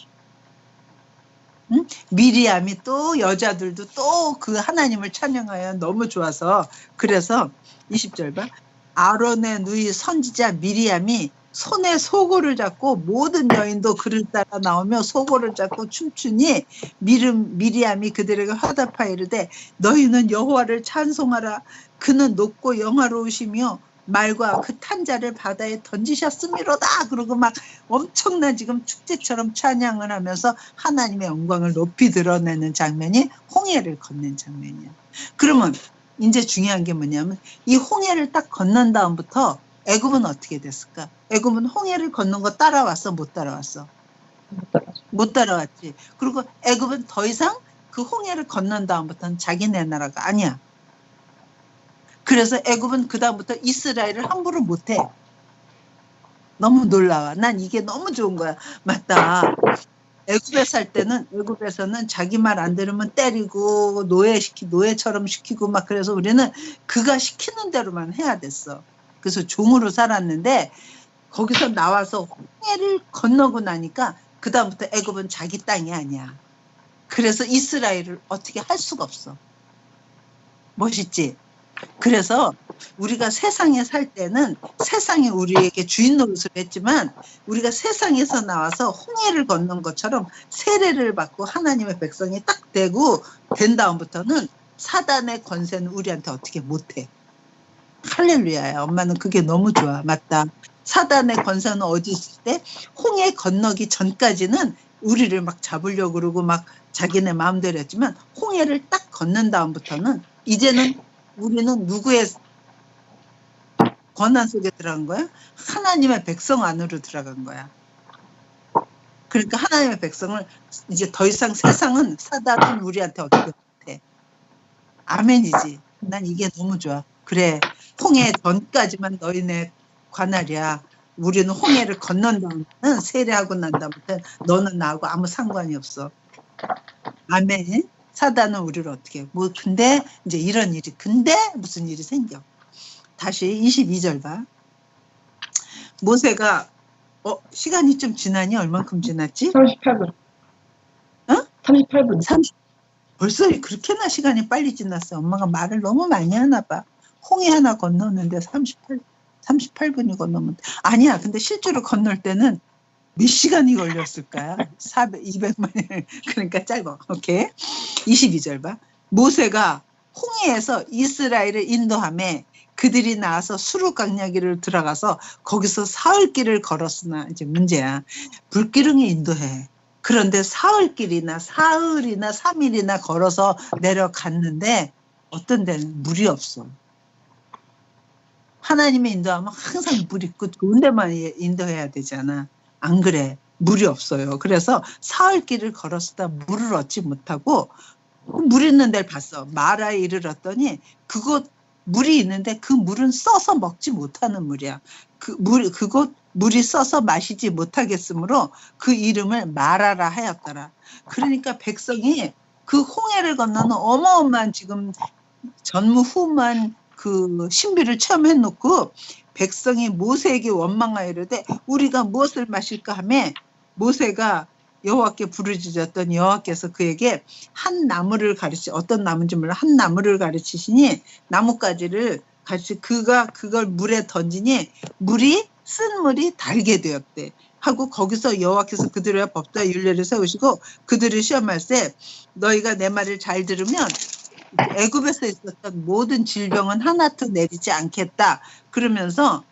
응? 미리암이 또 여자들도 또 그 하나님을 찬양하여 너무 좋아서 그래서 20절 봐. 아론의 누이 선지자 미리암이 손에 소고를 잡고 모든 여인도 그를 따라 나오며 소고를 잡고 춤추니 미리암이 그들에게 화답하여 이르되 너희는 여호와를 찬송하라. 그는 높고 영화로우시며 말과 그 탄자를 바다에 던지셨음이로다. 그러고 막 엄청난 지금 축제처럼 찬양을 하면서 하나님의 영광을 높이 드러내는 장면이 홍해를 건넨 장면이야. 그러면 이제 중요한 게 뭐냐면 이 홍해를 딱 건넌 다음부터 애굽은 어떻게 됐을까? 애굽은 홍해를 건넌 거 따라왔어? 못 따라왔어? 못 따라왔지. 그리고 애굽은 더 이상 그 홍해를 건넌 다음부터는 자기네 나라가 아니야. 그래서 애굽은 그 다음부터 이스라엘을 함부로 못해. 너무 놀라워. 난 이게 너무 좋은 거야. 맞다. 애굽에 살 때는 애굽에서는 자기 말 안 들으면 때리고 노예처럼 시키고 막 그래서 우리는 그가 시키는 대로만 해야 됐어. 그래서 종으로 살았는데 거기서 나와서 홍해를 건너고 나니까 그 다음부터 애굽은 자기 땅이 아니야. 그래서 이스라엘을 어떻게 할 수가 없어. 멋있지? 그래서 우리가 세상에 살 때는 세상이 우리에게 주인 노릇을 했지만 우리가 세상에서 나와서 홍해를 건넌 것처럼 세례를 받고 하나님의 백성이 딱 되고 된 다음부터는 사단의 권세는 우리한테 어떻게 못해. 할렐루야야. 엄마는 그게 너무 좋아. 맞다. 사단의 권세는 어디 있을 때 홍해 건너기 전까지는 우리를 막 잡으려고 그러고 막 자기네 마음대로 했지만 홍해를 딱 건넌 다음부터는 이제는 우리는 누구의 권한 속에 들어간 거야? 하나님의 백성 안으로 들어간 거야. 그러니까 하나님의 백성을 이제 더 이상 세상은 사단은 우리한테 어떻게 못해. 아멘이지. 난 이게 너무 좋아. 그래. 홍해 전까지만 너희네 관할이야. 우리는 홍해를 건넌 다음에는 세례하고 난 다음부터 너는 나하고 아무 상관이 없어. 아멘. 사단은 우리를 어떻게 해. 뭐 근데 이제 이런 일이 근데 무슨 일이 생겨. 다시 22절 봐. 모세가 시간이 좀 지나니 얼만큼 지났지? 38분. 어? 38분. 벌써 그렇게나 시간이 빨리 지났어. 엄마가 말을 너무 많이 하나 봐. 홍해 하나 건넜는데 38분이 건너면 아니야. 근데 실제로 건널 때는 몇 시간이 걸렸을까요? 200만 그러니까 짧아. 오케이. 22절 봐. 모세가 홍해에서 이스라엘을 인도하며 그들이 나와서 수르 강야기를 들어가서 거기서 사흘길을 걸었으나 이제 문제야. 불기둥이 인도해. 그런데 사흘길이나 사흘이나 3일이나 걸어서 내려갔는데 어떤 데는 물이 없어. 하나님의 인도하면 항상 물 있고 좋은 데만 인도해야 되잖아. 안 그래. 물이 없어요. 그래서 사흘길을 걸었다 물을 얻지 못하고 물 있는 데를 봤어. 마라에 이르렀더니 그곳 물이 있는데 그 물은 써서 먹지 못하는 물이야. 그곳 물이 써서 마시지 못하겠으므로 그 이름을 마라라 하였더라. 그러니까 백성이 그 홍해를 건너는 어마어마한 지금 전무후무한 그 신비를 체험해놓고 백성이 모세에게 원망하여 이르되 우리가 무엇을 마실까 하며 모세가 여호와께 부르짖었더니 여호와께서 그에게 한 나무를 어떤 나무인지 몰라 한 나무를 가르치시니 나뭇가지를 가르치 그가 그걸 물에 던지니 쓴 물이 달게 되었대. 하고 거기서 여호와께서 그들의 법도와 율례를 세우시고 그들을 시험할세 너희가 내 말을 잘 들으면 애굽에서 있었던 모든 질병은 하나도 내리지 않겠다. 그러면서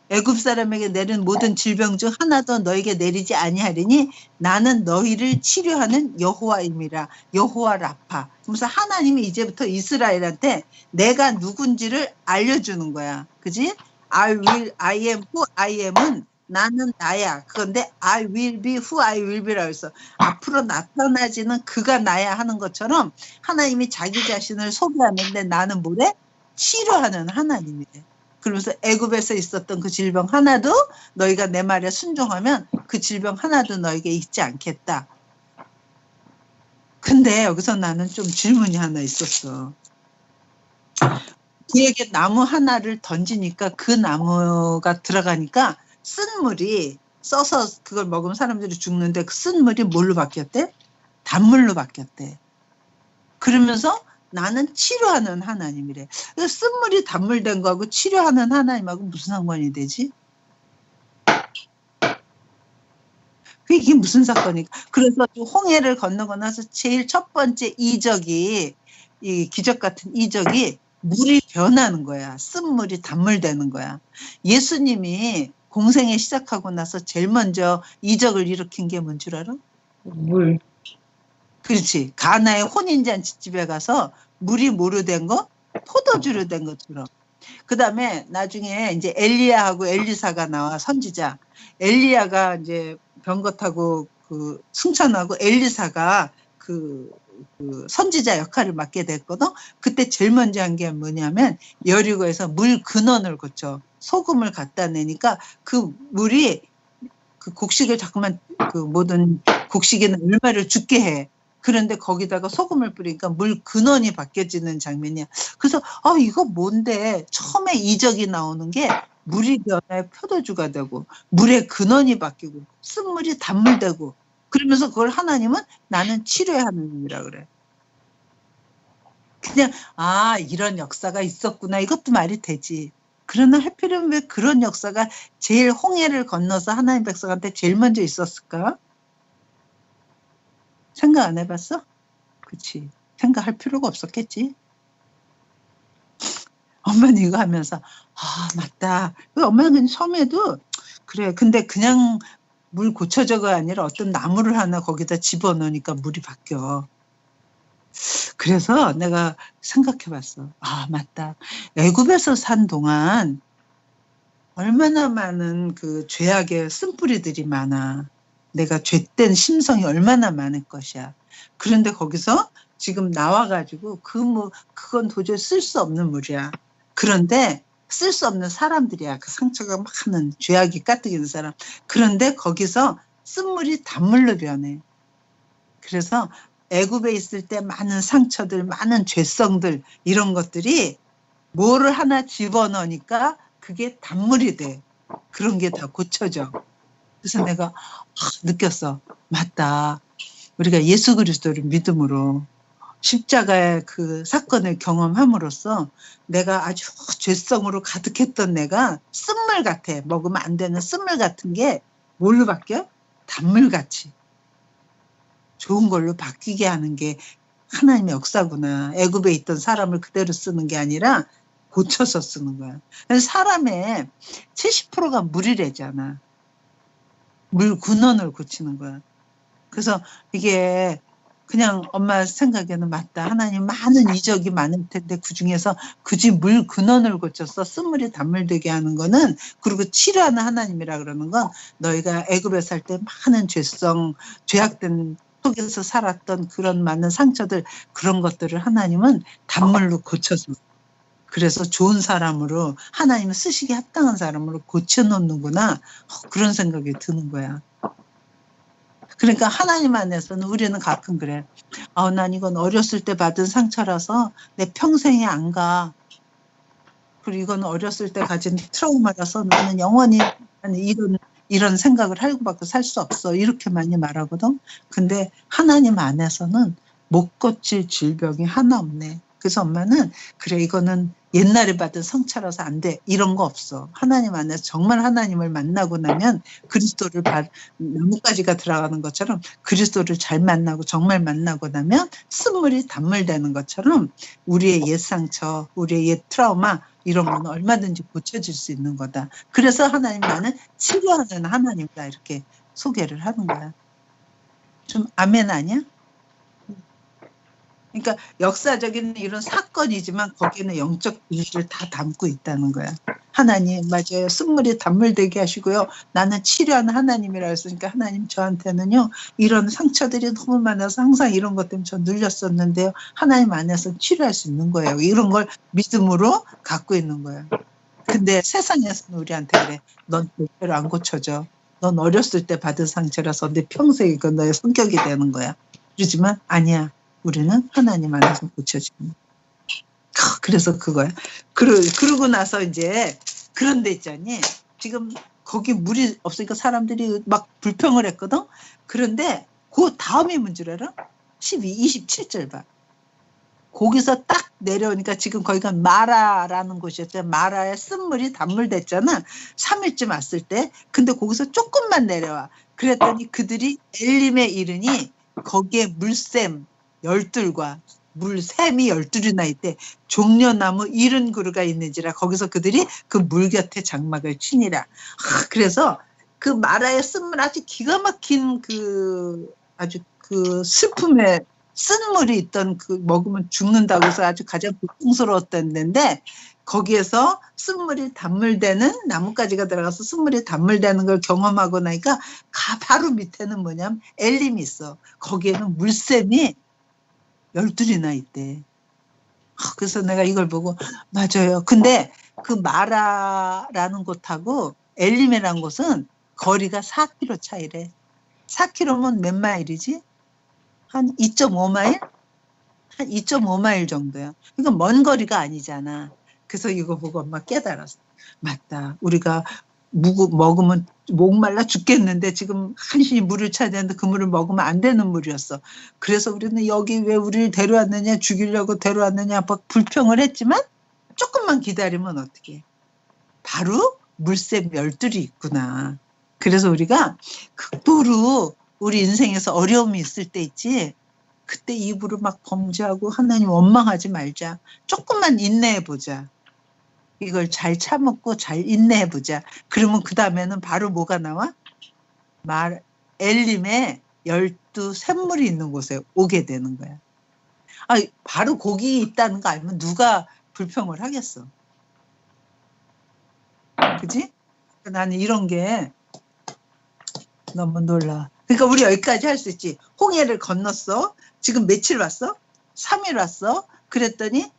애굽 사람에게 내린 모든 질병 중 하나도 너에게 내리지 아니하리니 나는 너희를 치료하는 여호와임이라. 여호와 라파. 그래서 하나님이 이제부터 이스라엘한테 내가 누군지를 알려주는 거야. 그지? I am who I am은 나는 나야. 그런데 I will be who I will be라고 해서 앞으로 나타나지는 그가 나야 하는 것처럼 하나님이 자기 자신을 소개하는데 나는 뭐래? 치료하는 하나님이래. 그러면서 애굽에서 있었던 그 질병 하나도 너희가 내 말에 순종하면 그 질병 하나도 너에게 있지 않겠다. 근데 여기서 나는 좀 질문이 하나 있었어. 그에게 나무 하나를 던지니까 그 나무가 들어가니까 쓴 물이 써서 그걸 먹으면 사람들이 죽는데 그 쓴 물이 뭘로 바뀌었대? 단물로 바뀌었대. 그러면서 나는 치료하는 하나님이래. 쓴물이 단물된 거하고 치료하는 하나님하고 무슨 상관이 되지? 이게 무슨 사건이까? 그래서 홍해를 건너고 나서 제일 첫 번째 이적이 이 기적 같은 이적이 물이 변하는 거야. 쓴물이 단물되는 거야. 예수님이 공생에 시작하고 나서 제일 먼저 이적을 일으킨 게 뭔 줄 알아? 물. 그렇지. 가나의 혼인잔치집에 가서 물이 뭐로 된 거? 포도주로 된 것처럼. 그 다음에 나중에 이제 엘리야하고 엘리사가 나와 선지자. 엘리야가 이제 병거 타고 그 승천하고 엘리사가 그 선지자 역할을 맡게 됐거든. 그때 제일 먼저 한 게 뭐냐면 여리고에서 물 근원을 고쳐 소금을 갖다 내니까 그 물이 그 곡식을 자꾸만 그 모든 곡식에는 얼마를 죽게 해. 그런데 거기다가 소금을 뿌리니까 물 근원이 바뀌어지는 장면이야. 그래서 이거 뭔데 처음에 이적이 나오는 게 물이 변해 포도주가 되고 물의 근원이 바뀌고 쓴물이 단물되고 그러면서 그걸 하나님은 나는 치료의 하나님이라 그래. 그냥 이런 역사가 있었구나 이것도 말이 되지. 그러나 하필이면 왜 그런 역사가 제일 홍해를 건너서 하나님 백성한테 제일 먼저 있었을까? 생각 안 해봤어? 그치. 생각할 필요가 없었겠지. 엄마는 이거 하면서 맞다. 엄마는 그냥 처음에도 그래. 근데 그냥 물 고쳐져가 아니라 어떤 나무를 하나 거기다 집어넣으니까 물이 바뀌어. 그래서 내가 생각해봤어. 맞다. 애굽에서 산 동안 얼마나 많은 그 죄악의 쓴뿌리들이 많아. 내가 죄된 심성이 얼마나 많을 것이야. 그런데 거기서 지금 나와가지고 그건 도저히 쓸 수 없는 물이야. 그런데 쓸 수 없는 사람들이야. 그 상처가 많은 죄악이 가득인 사람. 그런데 거기서 쓴물이 단물로 변해. 그래서 애굽에 있을 때 많은 상처들, 많은 죄성들 이런 것들이 뭐를 하나 집어넣으니까 그게 단물이 돼. 그런 게 다 고쳐져. 그래서 내가 느꼈어. 맞다. 우리가 예수 그리스도를 믿음으로 십자가의 그 사건을 경험함으로써 내가 아주 죄성으로 가득했던 내가 쓴물 같아. 먹으면 안 되는 쓴물 같은 게 뭘로 바뀌어? 단물같이. 좋은 걸로 바뀌게 하는 게 하나님의 역사구나. 애굽에 있던 사람을 그대로 쓰는 게 아니라 고쳐서 쓰는 거야. 사람의 70%가 물이래잖아. 물 근원을 고치는 거야. 그래서 이게 그냥 엄마 생각에는 맞다. 하나님 많은 이적이 많을 텐데 그중에서 굳이 물 근원을 고쳐서 쓴물이 단물되게 하는 거는 그리고 치료하는 하나님이라 그러는 건 너희가 애굽에 살 때 많은 죄성, 죄악된 속에서 살았던 그런 많은 상처들 그런 것들을 하나님은 단물로 고쳐서 그래서 좋은 사람으로 하나님은 쓰시기에 합당한 사람으로 고쳐놓는구나 그런 생각이 드는 거야. 그러니까 하나님 안에서는 우리는 가끔 그래. 난 이건 어렸을 때 받은 상처라서 내 평생에 안 가. 그리고 이건 어렸을 때 가진 트라우마라서 나는 영원히 이런 생각을 하고 받고 살 수 없어. 이렇게 많이 말하거든. 근데 하나님 안에서는 못 고칠 질병이 하나 없네. 그래서 엄마는 그래 이거는 옛날에 받은 상처라서 안 돼. 이런 거 없어. 하나님 안에서 정말 하나님을 만나고 나면 그리스도를 나뭇가지가 들어가는 것처럼 그리스도를 잘 만나고 정말 만나고 나면 쓴물이 단물되는 것처럼 우리의 옛 상처, 우리의 옛 트라우마 이런 건 얼마든지 고쳐질 수 있는 거다. 그래서 하나님 나는 치료하는 하나님이다 이렇게 소개를 하는 거야. 좀 아멘 아니야? 그러니까 역사적인 이런 사건이지만 거기는 영적 진리를 다 담고 있다는 거야. 하나님 맞아요. 쓴물이 단물되게 하시고요. 나는 치료하는 하나님이라 했으니까 하나님 저한테는요. 이런 상처들이 너무 많아서 항상 이런 것 때문에 저 눌렸었는데요. 하나님 안에서 치료할 수 있는 거예요. 이런 걸 믿음으로 갖고 있는 거예요. 근데 세상에서는 우리한테 그래. 넌 절대로 안 고쳐져. 넌 어렸을 때 받은 상처라서 내 평생 이건 너의 성격이 되는 거야. 그러지만 아니야. 우리는 하나님 안에서 고쳐지는. 그래서 그거야. 그러고 나서 이제 그런 데 있잖니. 지금 거기 물이 없으니까 사람들이 막 불평을 했거든. 그런데 그 다음이 문제를 알아? 27절 봐. 거기서 딱 내려오니까 지금 거기가 마라라는 곳이었잖아. 마라에 쓴물이 단물됐잖아. 3일쯤 왔을 때. 근데 거기서 조금만 내려와. 그랬더니 그들이 엘림에 이르니 거기에 물샘 12과 물샘이 12이나 있대. 종려나무 70그루가 있는지라 거기서 그들이 그 물 곁에 장막을 치니라. 그래서 그 마라의 쓴물 아주 기가 막힌 아주 슬픔에 쓴물이 있던 먹으면 죽는다고 해서 아주 가장 고통스러웠던 데인데 거기에서 쓴물이 단물되는 나뭇가지가 들어가서 쓴물이 단물되는 걸 경험하고 나니까 바로 밑에는 뭐냐면 엘림이 있어. 거기에는 물샘이 12이나 있대. 그래서 내가 이걸 보고 맞아요. 근데 그 마라라는 곳하고 엘림이라는 곳은 거리가 4km 차이래. 4km면 몇 마일이지? 한 2.5마일? 한 2.5마일 정도야. 그러니까 먼 거리가 아니잖아. 그래서 이거 보고 엄마 깨달았어. 맞다. 우리가 먹으면 목말라 죽겠는데 지금 한신이 물을 찾아야 되는데 그 물을 먹으면 안 되는 물이었어. 그래서 우리는 여기 왜 우리를 데려왔느냐 죽이려고 데려왔느냐 막 불평을 했지만 조금만 기다리면 어떻게 바로 물샘 12이 있구나. 그래서 우리가 극도로 우리 인생에서 어려움이 있을 때 있지 그때 입으로 막 범죄하고 하나님 원망하지 말자. 조금만 인내해보자. 이걸 잘 참았고 잘 인내해보자. 그러면 그 다음에는 바로 뭐가 나와? 엘림에 12 샘물이 있는 곳에 오게 되는 거야. 바로 거기 있다는 거 알면 누가 불평을 하겠어. 그치? 나는 이런 게 너무 놀라. 그러니까 우리 여기까지 할 수 있지. 홍해를 건넜어. 지금 며칠 왔어? 3일 왔어. 그랬더니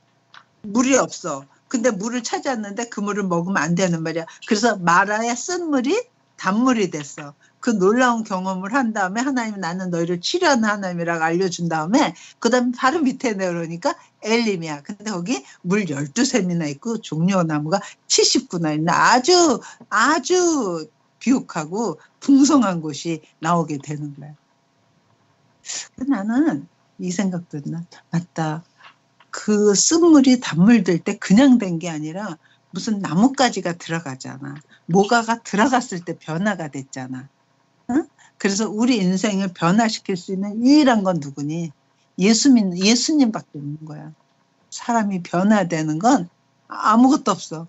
물이 없어. 근데 물을 찾았는데 그 물을 먹으면 안 되는 말이야. 그래서 마라의 쓴물이 단물이 됐어. 그 놀라운 경험을 한 다음에 하나님 나는 너희를 치료하는 하나님이라고 알려준 다음에 그 다음에 바로 밑에 내려오니까 엘림이야. 근데 거기 물 12샘이나 있고 종려나무가 70구나 있는 아주 비옥하고 풍성한 곳이 나오게 되는 거야. 나는 이 생각도 했나? 맞다. 그 쓴물이 단물될 때 그냥 된 게 아니라 무슨 나뭇가지가 들어가잖아. 뭐가가 들어갔을 때 변화가 됐잖아. 응? 그래서 우리 인생을 변화시킬 수 있는 유일한 건 누구니? 예수님밖에 없는 거야. 사람이 변화되는 건 아무것도 없어.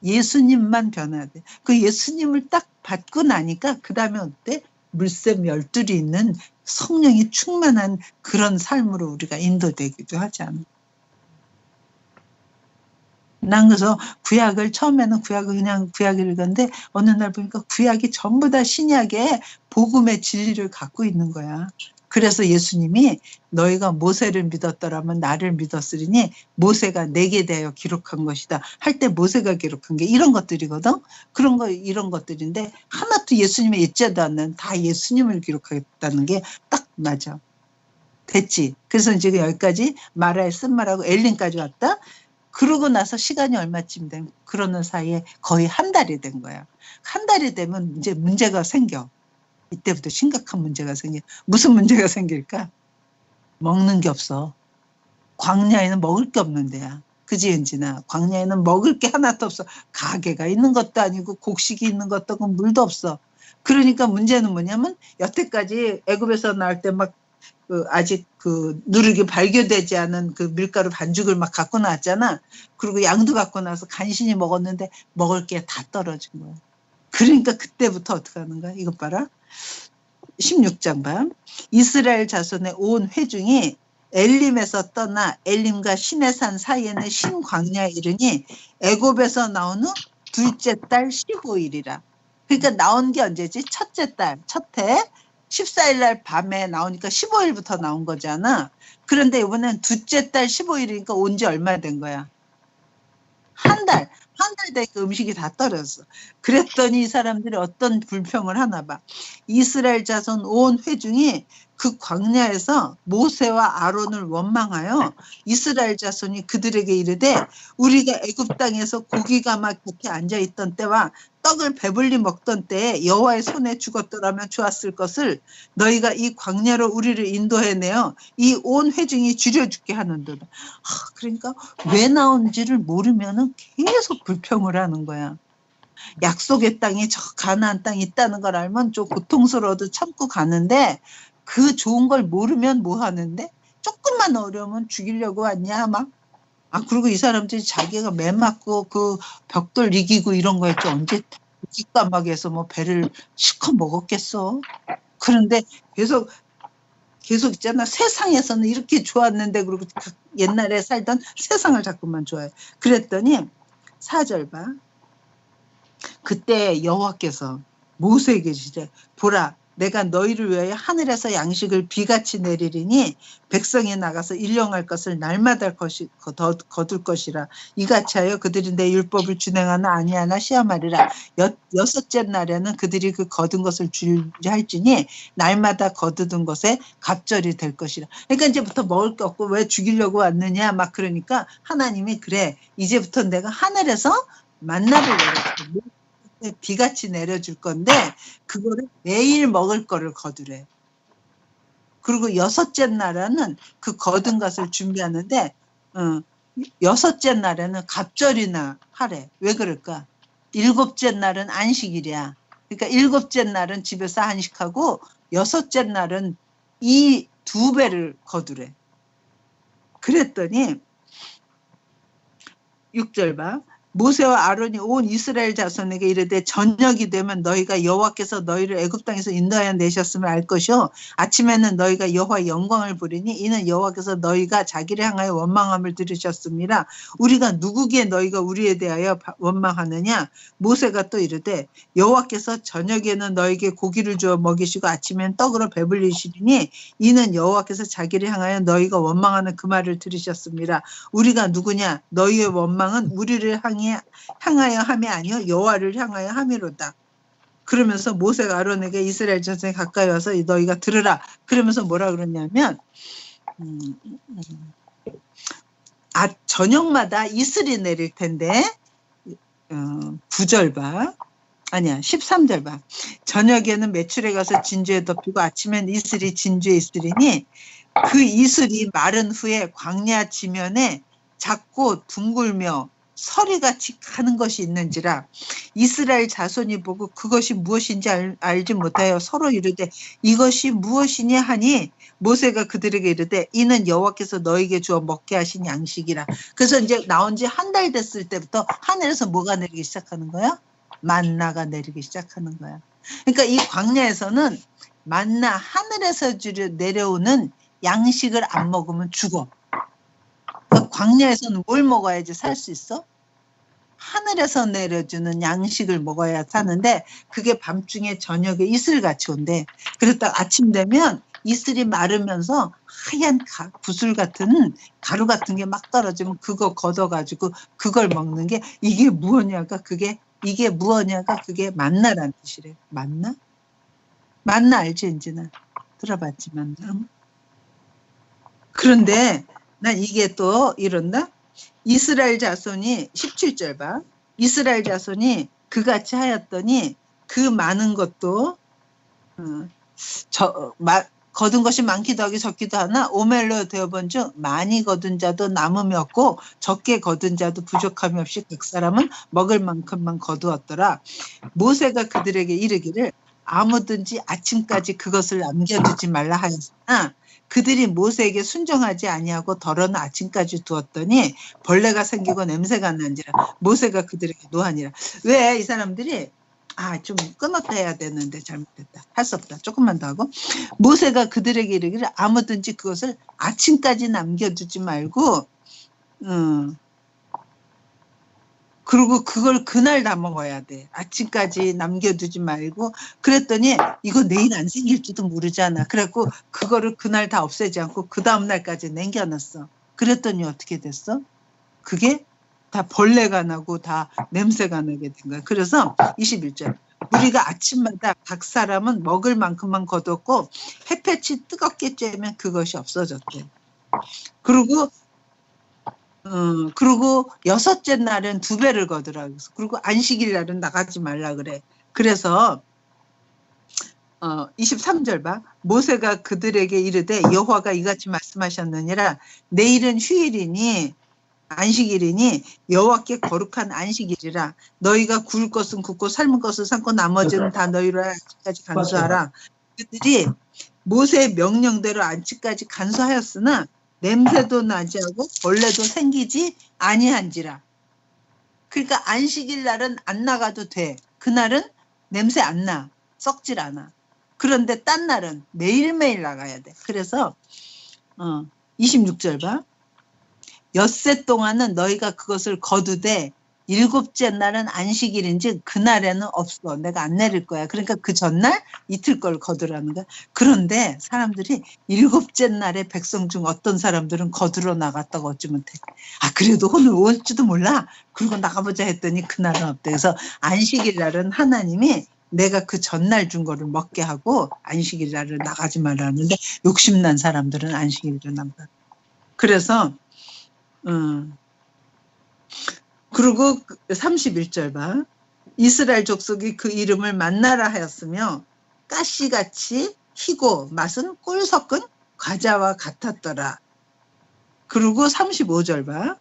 예수님만 변화돼. 그 예수님을 딱 받고 나니까 그 다음에 어때? 물샘 12이 있는 성령이 충만한 그런 삶으로 우리가 인도되기도 하지 않아. 난 그래서 처음에는 그냥 구약을 읽었는데 어느 날 보니까 구약이 전부 다 신약의 복음의 진리를 갖고 있는 거야. 그래서 예수님이 너희가 모세를 믿었더라면 나를 믿었으리니 모세가 내게 대하여 기록한 것이다 할 때 모세가 기록한 게 이런 것들이거든. 그런 거 이런 것들인데 하나도 예수님의 있지도 않는 다 예수님을 기록했다는 게 딱 맞아. 됐지. 그래서 지금 여기까지 마라의 쓴말하고 엘린까지 왔다. 그러고 나서 시간이 얼마쯤 된 그러는 사이에 거의 한 달이 된 거야. 한 달이 되면 이제 문제가 생겨. 이때부터 심각한 문제가 생겨. 무슨 문제가 생길까? 먹는 게 없어. 광야에는 먹을 게 없는 데야. 그지 은진아? 광야에는 먹을 게 하나도 없어. 가게가 있는 것도 아니고 곡식이 있는 것도 없고 물도 없어. 그러니까 문제는 뭐냐면 여태까지 애굽에서 나올 때 막 아직 누룩이 발교되지 않은 그 밀가루 반죽을 막 갖고 나왔잖아. 그리고 양도 갖고 나서 간신히 먹었는데 먹을 게 다 떨어진 거야. 그러니까 그때부터 어떻게 하는 거야? 이것 봐라. 16장 봐. 이스라엘 자손의 온 회중이 엘림에서 떠나 엘림과 시내산 사이에는 신광야에 이르니 애굽에서 나온 후 둘째 달 15일이라. 그러니까 나온 게 언제지? 첫째 달, 첫해 14일 날 밤에 나오니까 15일부터 나온 거잖아. 그런데 이번엔 둘째 달 15일이니까 온 지 얼마 된 거야? 한 달 되니까 음식이 다 떨어졌어. 그랬더니 이 사람들이 어떤 불평을 하나 봐. 이스라엘 자손 온 회중이 그 광야에서 모세와 아론을 원망하여 이스라엘 자손이 그들에게 이르되 우리가 애굽 땅에서 고기가 막 곁에 앉아있던 때와 떡을 배불리 먹던 때에 여호와의 손에 죽었더라면 좋았을 것을 너희가 이 광야로 우리를 인도해내어 이 온 회중이 줄여 죽게 하는도다. 그러니까 왜 나온지를 모르면은 계속 불평을 하는 거야. 약속의 땅이 저 가나안 땅이 있다는 걸 알면 좀 고통스러워도 참고 가는데 그 좋은 걸 모르면 뭐 하는데 조금만 어려우면 죽이려고 왔냐 막. 그리고 이 사람들이 자기가 매 맞고 그 벽돌 이기고 이런 거 했지 언제 뒷감막에서 뭐 배를 실컷 먹었겠어. 그런데 계속 있잖아. 세상에서는 이렇게 좋았는데 그리고 옛날에 살던 세상을 자꾸만 좋아해. 그랬더니 4절 봐. 그때 여호와께서 모세에게 이르시되 보라 내가 너희를 위하여 하늘에서 양식을 비같이 내리리니 백성이 나가서 일용할 것을 날마다 거둘 것이라. 이같이 하여 그들이 내 율법을 준행하나 아니하나 시험하리라. 여섯째 날에는 그들이 그 거둔 것을 주할지니 날마다 거두던 것에 갑절이 될 것이라. 그러니까 이제부터 먹을 게 없고 왜 죽이려고 왔느냐 막. 그러니까 하나님이 그래 이제부터 내가 하늘에서 만나를 내렸어. 비같이 내려줄 건데 그거를 매일 먹을 거를 거두래. 그리고 여섯째 날에는 그 거둔 것을 준비하는데 여섯째 날에는 갑절이나 하래. 왜 그럴까? 일곱째 날은 안식일이야. 그러니까 일곱째 날은 집에서 안식하고 여섯째 날은 이 2배를 거두래. 그랬더니 6절 봐. 모세와 아론이 온 이스라엘 자손에게 이르되 저녁이 되면 너희가 여호와께서 너희를 애굽 땅에서 인도하여 내셨음을 알 것이요 아침에는 너희가 여호와의 영광을 부리니 이는 여호와께서 너희가 자기를 향하여 원망함을 들으셨습니다. 우리가 누구기에 너희가 우리에 대하여 원망하느냐. 모세가 또 이르되 여호와께서 저녁에는 너희에게 고기를 주어 먹이시고 아침에는 떡으로 배불리시리니 이는 여호와께서 자기를 향하여 너희가 원망하는 그 말을 들으셨습니다. 우리가 누구냐. 너희의 원망은 우리를 향하여 함이 아니요 여호와를 향하여 함이로다. 그러면서 모세가 아론에게 이스라엘 자손에 가까이 와서 너희가 들으라. 그러면서 뭐라 그러냐면 저녁마다 이슬이 내릴 텐데 9절 봐. 아니야 13절 봐. 저녁에는 메추에 가서 진주에 덮이고 아침엔 이슬이 진주에 있으리니 그 이슬이 마른 후에 광야 지면에 작고 둥글며 서리같이 가는 것이 있는지라. 이스라엘 자손이 보고 그것이 무엇인지 알지 못하여 서로 이르되 이것이 무엇이냐 하니 모세가 그들에게 이르되 이는 여호와께서 너에게 주어 먹게 하신 양식이라. 그래서 이제 나온 지 한 달 됐을 때부터 하늘에서 뭐가 내리기 시작하는 거야? 만나가 내리기 시작하는 거야. 그러니까 이 광야에서는 만나 하늘에서 내려오는 양식을 안 먹으면 죽어. 광야에서는 뭘 먹어야지 살 수 있어? 하늘에서 내려주는 양식을 먹어야 사는데 그게 밤중에 저녁에 이슬같이 온대. 그랬다가 아침 되면 이슬이 마르면서 하얀 구슬 같은 가루 같은 게 막 떨어지면 그거 걷어가지고 그걸 먹는 게 이게 무엇냐가 이게 무엇냐가 그게 만나라는 뜻이래. 만나? 만나 알지 인지는 들어봤지 만나. 그런데 난 이게 또 이런다. 이스라엘 자손이 17절 봐. 이스라엘 자손이 그같이 하였더니 그 많은 것도 거둔 것이 많기도 하기 적기도 하나 오멜로 되어본 중 많이 거둔 자도 남음이 없고 적게 거둔 자도 부족함이 없이 각 사람은 먹을 만큼만 거두었더라. 모세가 그들에게 이르기를 아무든지 아침까지 그것을 남겨두지 말라 하였으나 그들이 모세에게 순종하지 아니하고 덜어는 아침까지 두었더니 벌레가 생기고 냄새가 난지라 모세가 그들에게 노하니라. 왜 이 사람들이 좀 끊었다 해야 되는데 잘못됐다. 할 수 없다. 조금만 더 하고 모세가 그들에게 이르기를 아무든지 그것을 아침까지 남겨두지 말고 그리고 그걸 그날 다 먹어야 돼. 아침까지 남겨두지 말고 그랬더니 이거 내일 안 생길지도 모르잖아. 그래갖고 그거를 그날 다 없애지 않고 그 다음날까지 남겨놨어. 그랬더니 어떻게 됐어? 그게 다 벌레가 나고 다 냄새가 나게 된 거야. 그래서 21절 우리가 아침마다 각 사람은 먹을 만큼만 거뒀고 햇볕이 뜨겁게 쬐면 그것이 없어졌대. 그리고 여섯째 날은 2배를 거두라. 그리고 안식일 날은 나가지 말라 그래. 그래서 23절 봐. 모세가 그들에게 이르되 여호와가 이같이 말씀하셨느니라. 내일은 휴일이니 안식일이니 여호와께 거룩한 안식일이라. 너희가 구울 것은 굽고 삶은 것은 삶고 나머지는 다 너희로 안식까지 간수하라. 그들이 모세의 명령대로 안식까지 간수하였으나 냄새도 나지 않고 벌레도 생기지 아니한지라. 그러니까 안식일 날은 안 나가도 돼. 그날은 냄새 안 나. 썩질 않아. 그런데 딴 날은 매일매일 나가야 돼. 그래서 26절 봐. 엿새 동안은 너희가 그것을 거두되 7째 날은 안식일인지 그날에는 없어. 내가 안 내릴 거야. 그러니까 그 전날 이틀 걸 거두라는 거야. 그런데 사람들이 7째 날에 백성 중 어떤 사람들은 거두러 나갔다고 어찌 못해. 그래도 오늘 올지도 몰라. 그리고 나가보자 했더니 그날은 없대. 그래서 안식일 날은 하나님이 내가 그 전날 준 거를 먹게 하고 안식일 날을 나가지 말라는데 욕심난 사람들은 안식일로 나가. 그래서 그리고 31절 봐. 이스라엘 족속이 그 이름을 만나라 하였으며 가시같이 희고 맛은 꿀 섞은 과자와 같았더라. 그리고 35절 봐.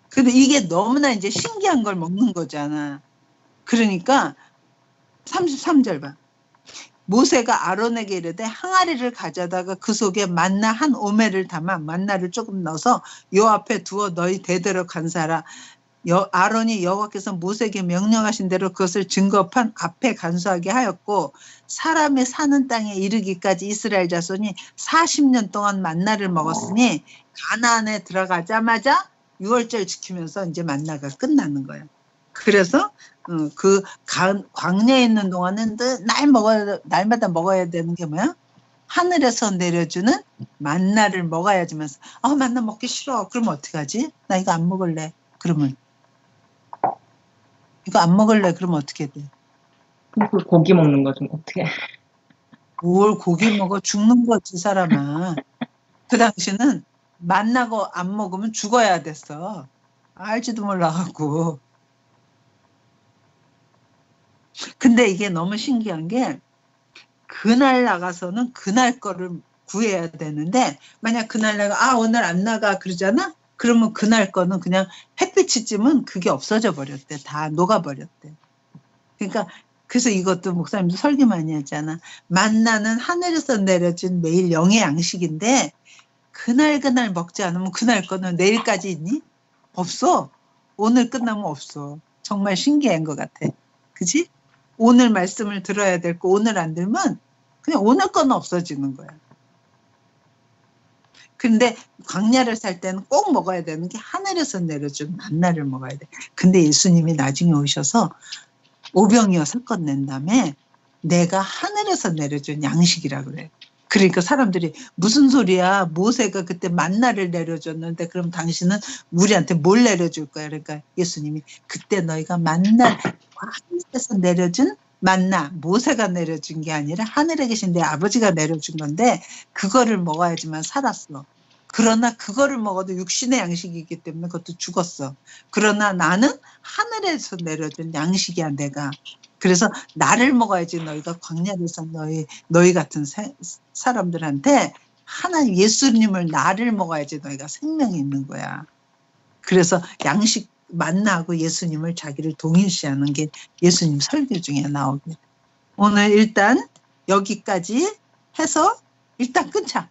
근데 이게 너무나 이제 신기한 걸 먹는 거잖아. 그러니까 33절 봐. 모세가 아론에게 이르되 항아리를 가져다가 그 속에 만나 한 오멜을 담아 만나를 조금 넣어서 요 앞에 두어 너희 대대로 간사하라. 아론이 여호와께서 모세에게 명령하신 대로 그것을 증거판 앞에 간수하게 하였고 사람의 사는 땅에 이르기까지 이스라엘 자손이 40년 동안 만나를 먹었으니 가나안에 들어가자마자 6월절 지키면서 이제 만나가 끝나는 거예요. 그래서 그 광야에 있는 동안은 날마다 먹어야 되는 게 뭐야? 하늘에서 내려주는 만나를 먹어야지면서 만나 먹기 싫어. 그러면 어떡하지? 나 이거 안 먹을래. 그러면 이거 안 먹을래. 그러면 어떻게 돼? 그 고기 먹는 거 좀 어떻게? 뭘 고기 먹어 죽는 거지 사람아. 그 당시는 만나고 안 먹으면 죽어야 됐어. 알지도 몰라갖고. 근데 이게 너무 신기한 게 그날 나가서는 그날 거를 구해야 되는데 만약 그날 내가 오늘 안 나가 그러잖아? 그러면 그날 거는 그냥 햇빛이 찌면 그게 없어져 버렸대. 다 녹아버렸대. 그러니까 그래서 이것도 목사님도 설교 많이 하잖아. 만나는 하늘에서 내려진 매일 영의 양식인데 그날 먹지 않으면 그날 거는 내일까지 있니? 없어. 오늘 끝나면 없어. 정말 신기한 것 같아. 그치? 오늘 말씀을 들어야 될 거 오늘 안 들면 그냥 오늘 거는 없어지는 거야. 근데 광야를 살 때는 꼭 먹어야 되는 게 하늘에서 내려준 만나를 먹어야 돼. 근데 예수님이 나중에 오셔서 오병이어 사건 낸 다음에 내가 하늘에서 내려준 양식이라 그래. 그러니까 사람들이 무슨 소리야? 모세가 그때 만나를 내려줬는데 그럼 당신은 우리한테 뭘 내려줄 거야? 그러니까 예수님이 그때 너희가 만나를 하늘에서 내려준 만나 모세가 내려준 게 아니라 하늘에 계신 내 아버지가 내려준 건데 그거를 먹어야지만 살았어. 그러나 그거를 먹어도 육신의 양식이기 때문에 그것도 죽었어. 그러나 나는 하늘에서 내려준 양식이야 내가. 그래서 나를 먹어야지 너희가 광야에서 너희 같은 사람들한테 하나님 예수님을 나를 먹어야지 너희가 생명이 있는 거야. 그래서 양식 만나고 예수님을 자기를 동일시하는 게 예수님 설교 중에 나오게. 오늘 일단 여기까지 해서 일단 끊자.